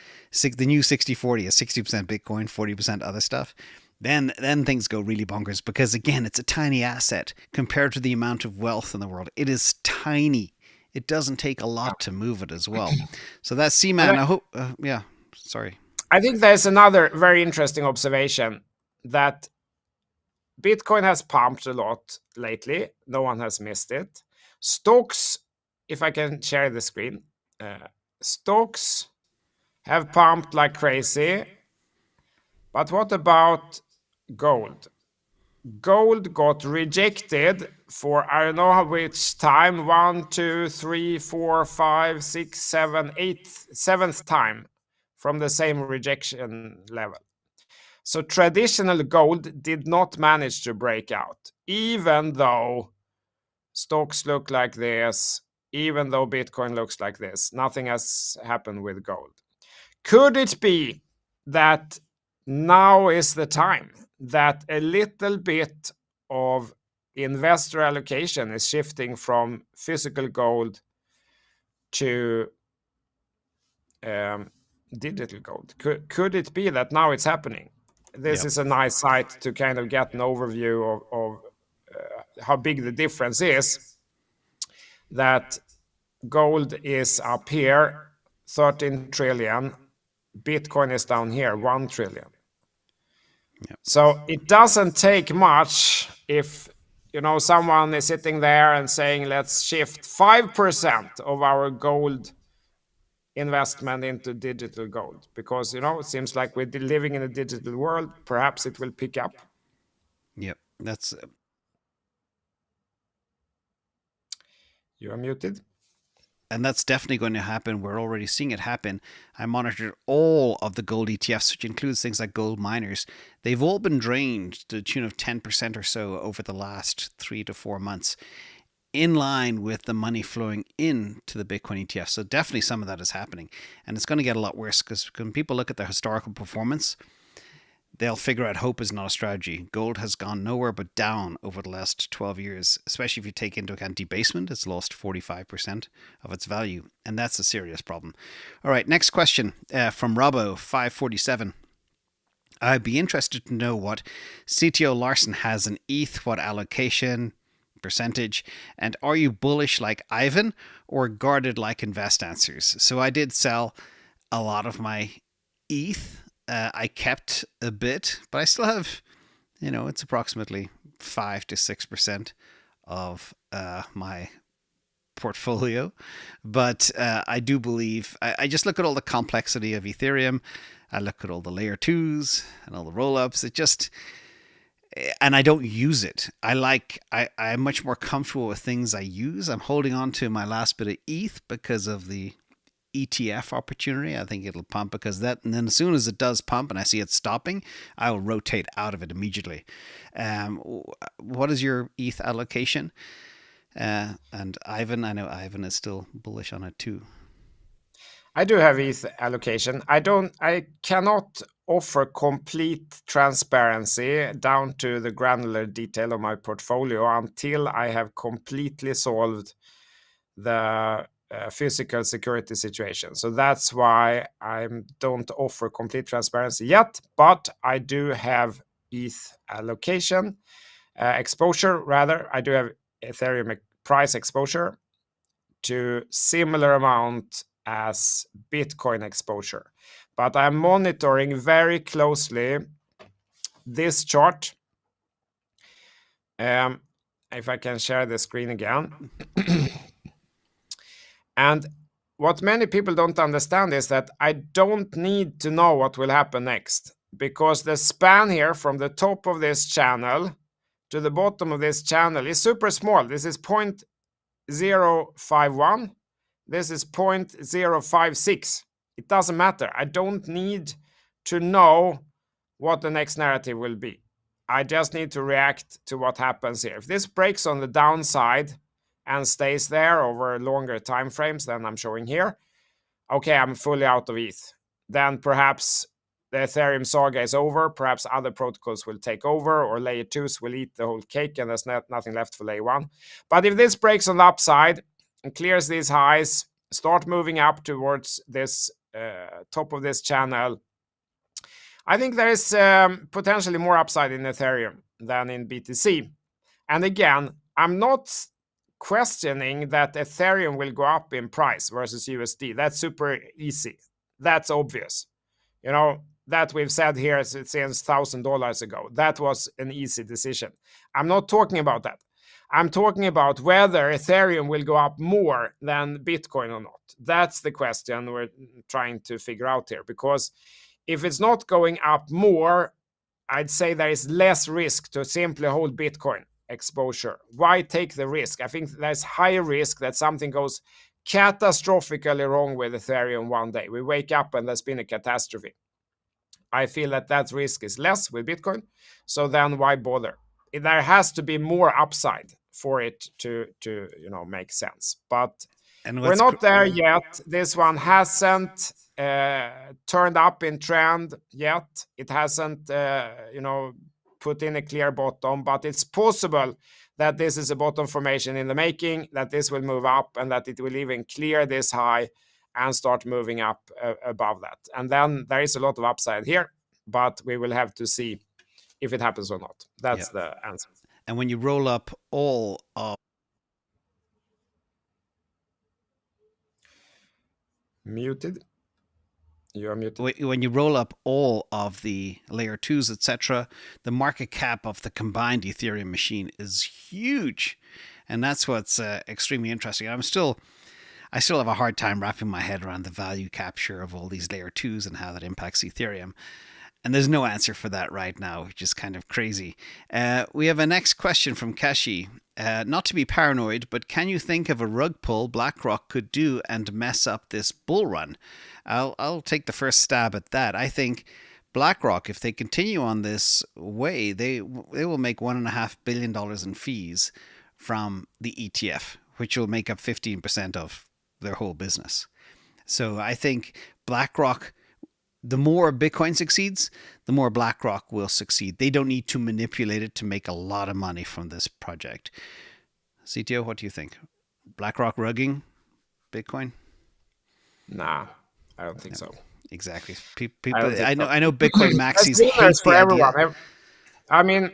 new 60-40, a 60% Bitcoin, 40% other stuff. Then things go really bonkers, because again, it's a tiny asset compared to the amount of wealth in the world. It is tiny. It doesn't take a lot to move it as well. So that's C-Man. I hope, sorry. I think there's another very interesting observation that Bitcoin has pumped a lot lately. No one has missed it. Stocks, if I can share the screen, stocks have pumped like crazy. But what about gold? Gold got rejected for I don't know which time, 1, 2, 3, 4, 5, 6, 7, 8, 7th time from the same rejection level. So traditional gold did not manage to break out, even though stocks look like this, even though Bitcoin looks like this. Nothing has happened with gold. Could it be that now is the time that a little bit of investor allocation is shifting from physical gold to digital gold? Could it be that now it's happening? This is a nice site to kind of get an overview of how big the difference is. That gold is up here, 13 trillion. Bitcoin is down here, 1 trillion. Yep. So it doesn't take much if someone is sitting there and saying, let's shift 5% of our gold investment into digital gold, because it seems like we're living in a digital world. Perhaps it will pick up. Yep, that's you are muted. And that's definitely going to happen. We're already seeing it happen. I monitored all of the gold ETFs, which includes things like gold miners. They've all been drained to the tune of 10% or so over the last 3 to 4 months, in line with the money flowing into the Bitcoin ETF. So definitely some of that is happening. And it's going to get a lot worse, because when people look at their historical performance, they'll figure out hope is not a strategy. Gold has gone nowhere but down over the last 12 years, especially if you take into account debasement. It's lost 45% of its value, and that's a serious problem. All right, next question from Robbo547. I'd be interested to know what CTO Larsson has in ETH, what allocation, percentage? And are you bullish like Ivan or guarded like InvestAnswers? So I did sell a lot of my ETH. I kept a bit, but I still have, it's approximately 5 to 6% of my portfolio. But I do believe, I just look at all the complexity of Ethereum. I look at all the layer 2s and all the roll-ups. And I don't use it. I'm much more comfortable with things I use. I'm holding on to my last bit of ETH because of the ETF opportunity. I think it'll pump because that, and then as soon as it does pump and I see it stopping, I will rotate out of it immediately. What is your ETH allocation? And Ivan, I know Ivan is still bullish on it too. I do have ETH allocation. I cannot offer complete transparency down to the granular detail of my portfolio until I have completely solved the physical security situation. So that's why I don't offer complete transparency yet, but I do have ETH allocation exposure. Rather, I do have Ethereum price exposure to similar amount as Bitcoin exposure. But I'm monitoring very closely this chart. If I can share the screen again. And what many people don't understand is that I don't need to know what will happen next, because the span here from the top of this channel to the bottom of this channel is super small. This is 0.051. This is 0.056. It doesn't matter. I don't need to know what the next narrative will be. I just need to react to what happens here. If this breaks on the downside and stays there over longer time frames than I'm showing here, okay, I'm fully out of ETH. Then perhaps the Ethereum saga is over. Perhaps other protocols will take over, or layer 2s will eat the whole cake and there's nothing left for layer 1. But if this breaks on the upside and clears these highs, start moving up towards this top of this channel, I think there is potentially more upside in Ethereum than in BTC. And again, I'm not questioning that Ethereum will go up in price versus USD. That's super easy. That's obvious. That we've said here since $1,000 ago. That was an easy decision. I'm not talking about that. I'm talking about whether Ethereum will go up more than Bitcoin or not. That's the question we're trying to figure out here. Because if it's not going up more, I'd say there is less risk to simply hold Bitcoin exposure. Why take the risk? I think there's higher risk that something goes catastrophically wrong with Ethereum one day. We wake up and there's been a catastrophe. I feel that risk is less with Bitcoin. So then why bother? There has to be more upside for it to make sense. But we're not there yet. This one hasn't turned up in trend yet. It hasn't put in a clear bottom, but it's possible that this is a bottom formation in the making, that this will move up and that it will even clear this high and start moving up above that. And then there is a lot of upside here, but we will have to see if it happens or not. That's the answer. And when you roll up all of... Muted. You are muted. When you roll up all of the layer 2s, etc., the market cap of the combined Ethereum machine is huge. And that's what's extremely interesting. I still have a hard time wrapping my head around the value capture of all these layer 2s and how that impacts Ethereum. And there's no answer for that right now, which is kind of crazy. We have a next question from Kashi. Not to be paranoid, but can you think of a rug pull BlackRock could do and mess up this bull run? I'll take the first stab at that. I think BlackRock, if they continue on this way, they will make $1.5 billion in fees from the ETF, which will make up 15% of their whole business. So I think BlackRock, the more Bitcoin succeeds, the more BlackRock will succeed. They don't need to manipulate it to make a lot of money from this project. CTO, what do you think? BlackRock rugging Bitcoin? Nah, I don't think so. Exactly. People, I know Bitcoin maxis hate for the everyone. idea. I mean,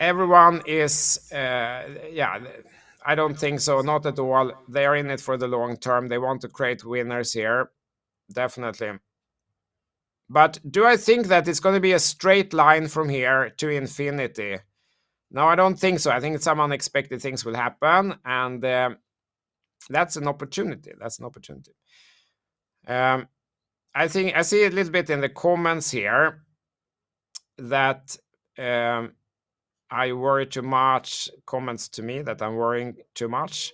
everyone is, I don't think so, not at all. They are in it for the long term. They want to create winners here, definitely. But do I think that it's going to be a straight line from here to infinity? No, I don't think so. I think some unexpected things will happen, and that's an opportunity. That's an opportunity. I think I see a little bit in the comments here that I worry too much. Comments to me that I'm worrying too much,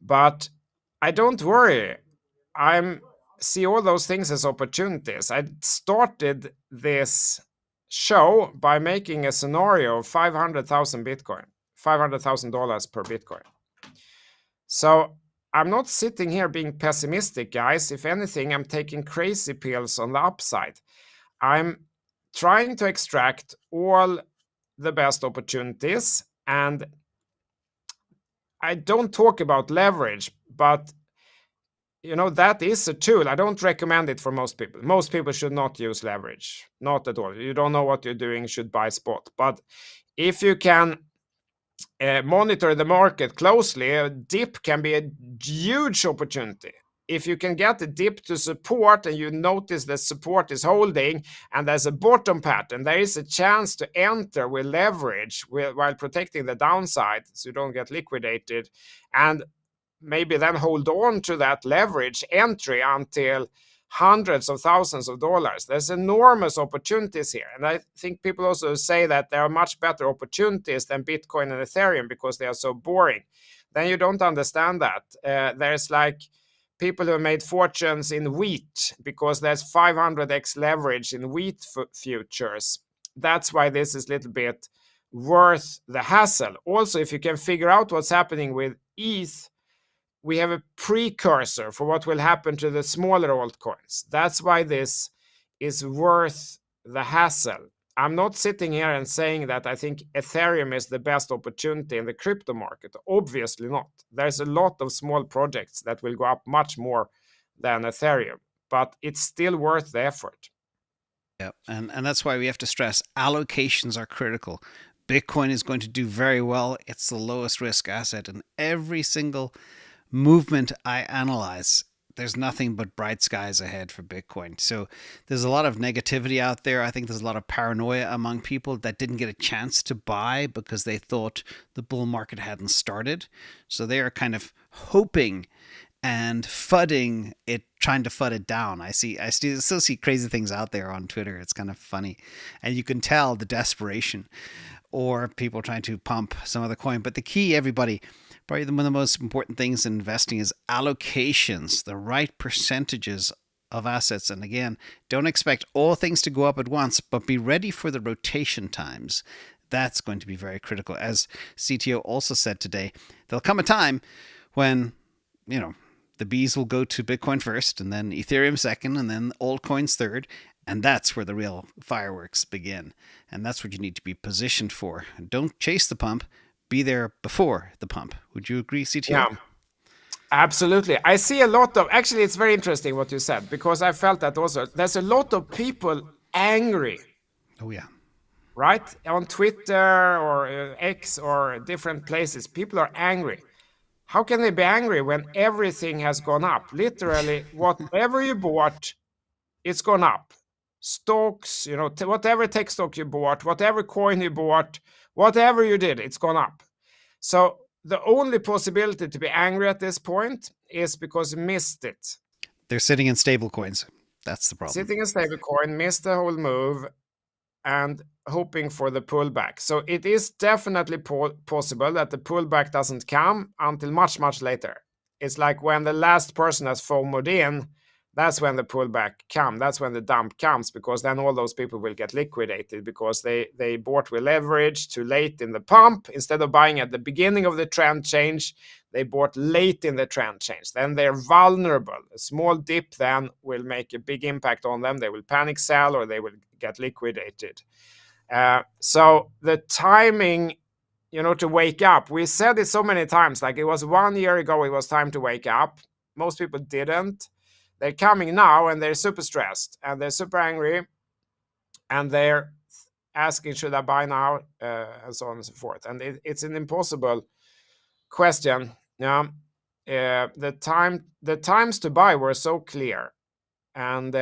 but I don't worry. I'm see all those things as opportunities. I started this show by making a scenario of 500,000 Bitcoin, $500,000 per Bitcoin. So I'm not sitting here being pessimistic, guys. If anything, I'm taking crazy pills on the upside. I'm trying to extract all the best opportunities, and I don't talk about leverage, but that is a tool. I don't recommend it for most people. Most people should not use leverage, not at all. You don't know what you're doing, should buy spot. But if you can monitor the market closely, a dip can be a huge opportunity. If you can get the dip to support and you notice the support is holding and there's a bottom pattern, there is a chance to enter with leverage while protecting the downside so you don't get liquidated, and maybe then hold on to that leverage entry until hundreds of thousands of dollars. There's enormous opportunities here. And I think people also say that there are much better opportunities than Bitcoin and Ethereum because they are so boring. Then you don't understand that. There's like people who made fortunes in wheat because there's 500x leverage in wheat futures. That's why this is a little bit worth the hassle. Also, if you can figure out what's happening with ETH, we have a precursor for what will happen to the smaller altcoins. That's why this is worth the hassle. I'm not sitting here and saying that I think Ethereum is the best opportunity in the crypto market. Obviously not. There's a lot of small projects that will go up much more than Ethereum, but it's still worth the effort. Yeah, and that's why we have to stress allocations are critical. Bitcoin is going to do very well. It's the lowest risk asset, and every single movement I analyze, there's nothing but bright skies ahead for Bitcoin. So there's a lot of negativity out there. I think there's a lot of paranoia among people that didn't get a chance to buy because they thought the bull market hadn't started. So they are kind of hoping and fudding it, trying to FUD it down. I still see crazy things out there on Twitter. It's kind of funny. And you can tell the desperation or people trying to pump some other coin. But the key, everybody, probably one of the most important things in investing is allocations, the right percentages of assets. And again, don't expect all things to go up at once, but be ready for the rotation times. That's going to be very critical. As CTO also said today, there'll come a time when, the bees will go to Bitcoin first, and then Ethereum second, and then altcoins third. And that's where the real fireworks begin. And that's what you need to be positioned for. Don't chase the pump. Be there before the pump. Would you agree, CTO? Yeah, absolutely. I see a lot of, actually, it's very interesting what you said, because I felt that also. There's a lot of people angry. Oh, yeah. Right? On Twitter or X or different places, people are angry. How can they be angry when everything has gone up? Literally, whatever you bought, it's gone up. Stocks, whatever tech stock you bought, whatever coin you bought, whatever you did, it's gone up. So the only possibility to be angry at this point is because you missed it. They're sitting in stable coins. That's the problem. Sitting in stablecoin, missed the whole move, and hoping for the pullback. So it is definitely possible that the pullback doesn't come until much, much later. It's like when the last person has FOMO'd in, that's when the pullback comes. That's when the dump comes, because then all those people will get liquidated because they bought with leverage too late in the pump. Instead of buying at the beginning of the trend change, they bought late in the trend change. Then they're vulnerable. A small dip then will make a big impact on them. They will panic sell or they will get liquidated. So the timing, to wake up. We said it so many times, like it was 1 year ago, it was time to wake up. Most people didn't. They're coming now and they're super stressed and they're super angry and they're asking, should I buy now, and so on and so forth. And it's an impossible question. Yeah, the times to buy were so clear, and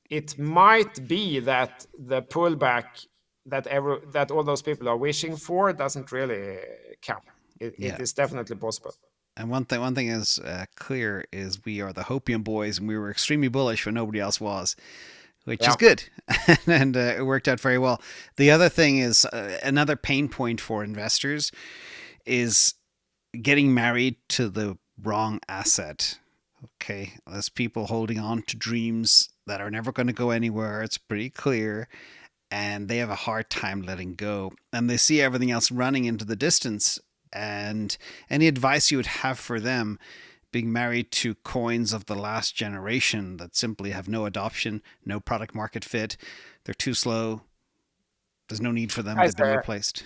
it might be that the pullback that all those people are wishing for doesn't really come. It is definitely possible. And one thing is clear is we are the Hopium boys, and we were extremely bullish when nobody else was, which is good, and it worked out very well. The other thing is another pain point for investors is getting married to the wrong asset. Okay, there's people holding on to dreams that are never going to go anywhere. It's pretty clear, and they have a hard time letting go, and they see everything else running into the distance. And any advice you would have for them being married to coins of the last generation that simply have no adoption, no product market fit, they're too slow, there's no need for them, they've been replaced.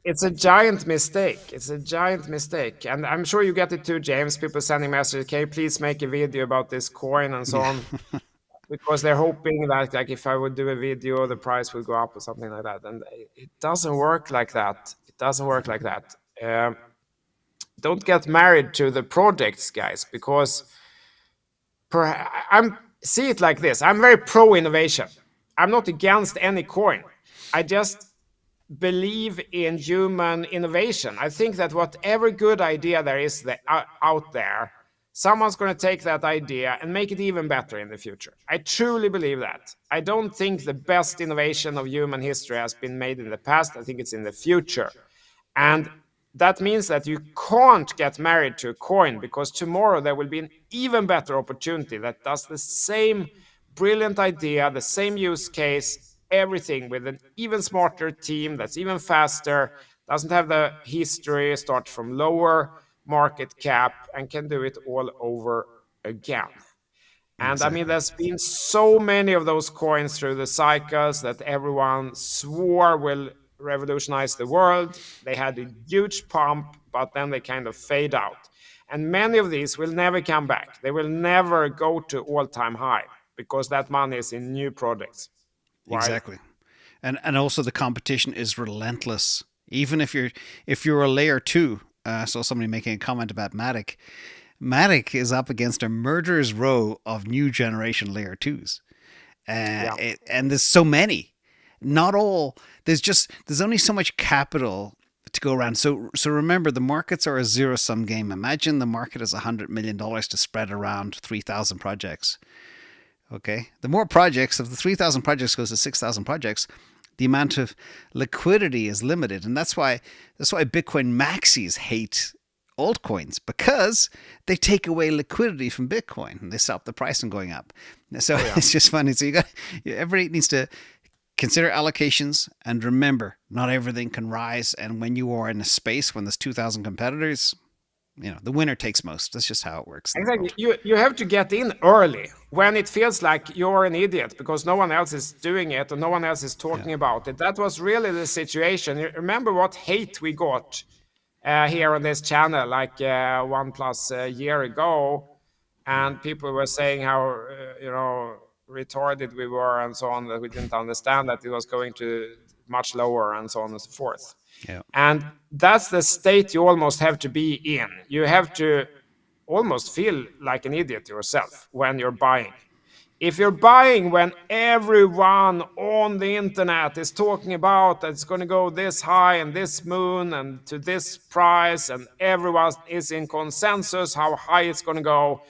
It's a giant mistake. It's a giant mistake. And I'm sure you get it too, James. People sending messages, can you please make a video about this coin and so on? Because they're hoping that, like, if I would do a video, the price will go up or something like that. And it doesn't work like that. It doesn't work like that. Don't get married to the projects, guys, because see it like this. I'm very pro innovation. I'm not against any coin. I just believe in human innovation. I think that whatever good idea there is out there, someone's going to take that idea and make it even better in the future. I truly believe that. I don't think the best innovation of human history has been made in the past. I think it's in the future. And that means that you can't get married to a coin, because tomorrow there will be an even better opportunity that does the same brilliant idea, the same use case, everything with an even smarter team that's even faster, doesn't have the history, starts from lower market cap, and can do it all over again. And exactly. I mean, there's been so many of those coins through the cycles that everyone swore will revolutionize the world. They had a huge pump, but then they kind of fade out. And many of these will never come back. They will never go to all-time high, because that money is in new projects. Right? Exactly. And also the competition is relentless. Even if you're a layer 2, I saw somebody making a comment about Matic. Matic is up against a murderer's row of new generation layer 2s. And there's so many. Not all. There's only so much capital to go around. So remember, the markets are a zero-sum game. Imagine the market is $100 million to spread around 3,000 projects. Okay, the more projects, if the 3,000 projects goes to 6,000 projects, the amount of liquidity is limited, and that's why Bitcoin maxis hate altcoins, because they take away liquidity from Bitcoin and they stop the price from going up. So It's just funny. So everybody needs to consider allocations, and remember, not everything can rise. And when you are in a space when there's 2,000 competitors, the winner takes most. That's just how it works. Exactly. You have to get in early when it feels like you're an idiot because no one else is doing it or no one else is talking about it. That was really the situation. You remember what hate we got here on this channel like 1+ year ago, and people were saying how retarded we were and so on, that we didn't understand that it was going to much lower and so on and so forth. Yeah. And that's the state you almost have to be in. You have to almost feel like an idiot yourself when you're buying. If you're buying when everyone on the internet is talking about that it's going to go this high and this moon and to this price, and everyone is in consensus how high it's going to go,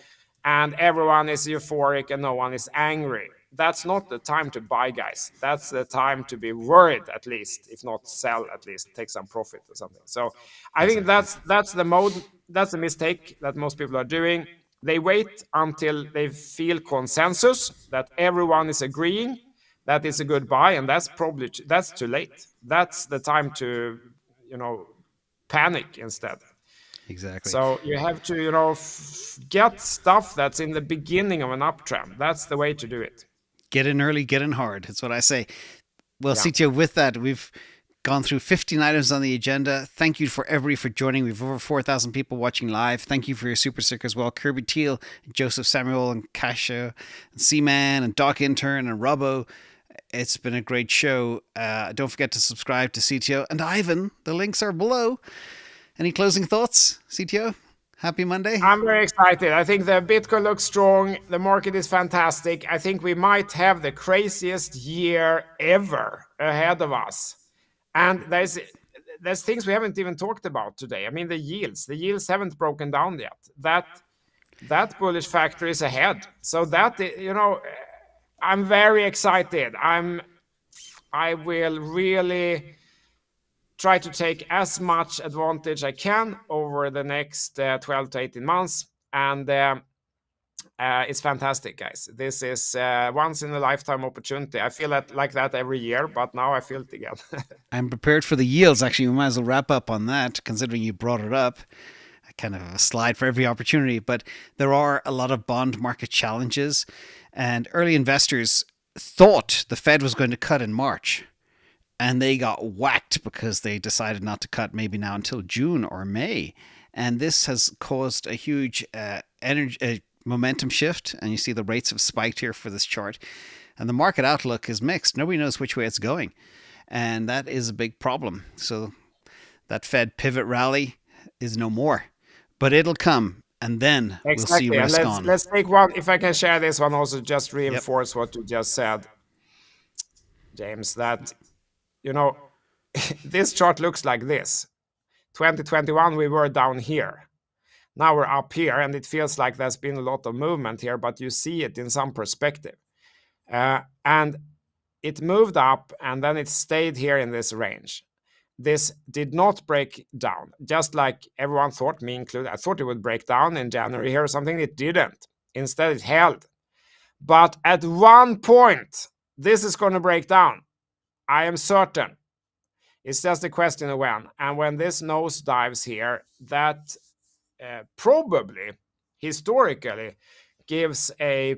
and everyone is euphoric and no one is angry, that's not the time to buy, guys. That's the time to be worried, at least, if not sell, at least take some profit or something. So I think that's the mode. That's the mistake that most people are doing. They wait until they feel consensus that everyone is agreeing that it's a good buy, and that's too late. That's the time to panic instead. Exactly. So you have to get stuff that's in the beginning of an uptrend. That's the way to do it. Get in early, get in hard. That's what I say. Well, CTO, with that, we've gone through 15 items on the agenda. Thank you for everybody for joining. We've over 4,000 people watching live. Thank you for your super sticker as well. Kirby Teal, Joseph Samuel, and Kasha, and Seaman, and Doc Intern, and Robbo. It's been a great show. Don't forget to subscribe to CTO and Ivan. The links are below. Any closing thoughts, CTO? Happy Monday. I'm very excited. I think the Bitcoin looks strong. The market is fantastic. I think we might have the craziest year ever ahead of us. And there's things we haven't even talked about today. I mean, the yields haven't broken down yet. That bullish factor is ahead. So that, I'm very excited. I will really try to take as much advantage I can over the next 12 to 18 months. And it's fantastic, guys. This is once in a lifetime opportunity. I feel like that every year, but now I feel it again. I'm prepared for the yields. Actually, we might as well wrap up on that, considering you brought it up. Kind of a slide for every opportunity, but there are a lot of bond market challenges, and early investors thought the Fed was going to cut in March, and they got whacked because they decided not to cut maybe now until June or May, and this has caused a huge momentum shift, and you see the rates have spiked here for this chart, and the market outlook is mixed. Nobody knows which way it's going, and that is a big problem. So that Fed pivot rally is no more. But it'll come, and then we'll see risk on. Let's take one. If I can share this one also, just reinforce what you just said, James, that, this chart looks like this. 2021, we were down here. Now we're up here, and it feels like there's been a lot of movement here, but you see it in some perspective. And it moved up, and then it stayed here in this range. This did not break down, just like everyone thought, me included. I thought it would break down in January here or something. It didn't. Instead, it held. But at one point, this is going to break down. I am certain. It's just a question of when. And when this nose dives here, that probably, historically, gives a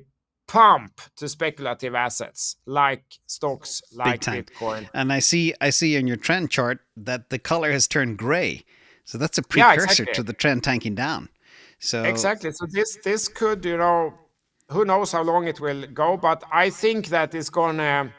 pump to speculative assets like stocks, like Bitcoin. And I see in your trend chart that the color has turned gray. So that's a precursor to the trend tanking down. So exactly. So this could, who knows how long it will go, but I think that it's going to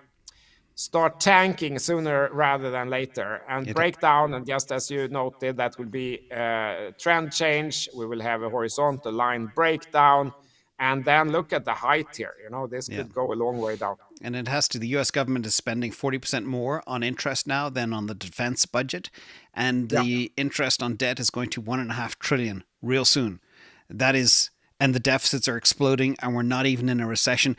start tanking sooner rather than later and break down. And just as you noted, that will be a trend change. We will have a horizontal line breakdown. And then look at the height here. This could go a long way down. And it has to. The U.S. government is spending 40% more on interest now than on the defense budget. And the interest on debt is going to $1.5 trillion real soon. That is, and the deficits are exploding, and we're not even in a recession.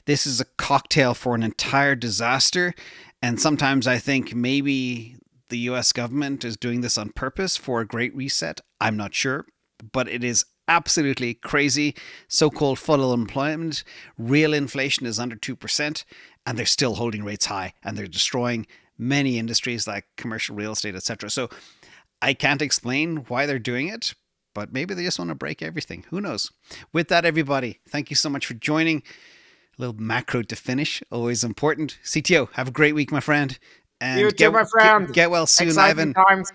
This is a cocktail for an entire disaster. And sometimes I think maybe the U.S. government is doing this on purpose for a great reset. I'm not sure, but it is absolutely crazy. So-called full employment, real inflation is under 2%, and they're still holding rates high, and they're destroying many industries like commercial real estate, etc. So I can't explain why they're doing it, but maybe they just want to break everything. Who knows? With that, everybody, thank you so much for joining. A little macro to finish, always important. CTO, have a great week, my friend. And you too, my friend. Get well soon, Exciting Ivan. Times.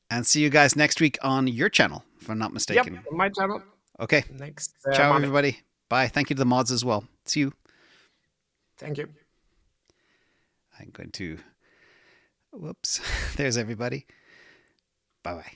And see you guys next week on your channel, if I'm not mistaken. Yep, on my channel. Okay. Next. Ciao, everybody. Bye. Thank you to the mods as well. See you. Thank you. I'm going to... Whoops. There's everybody. Bye-bye.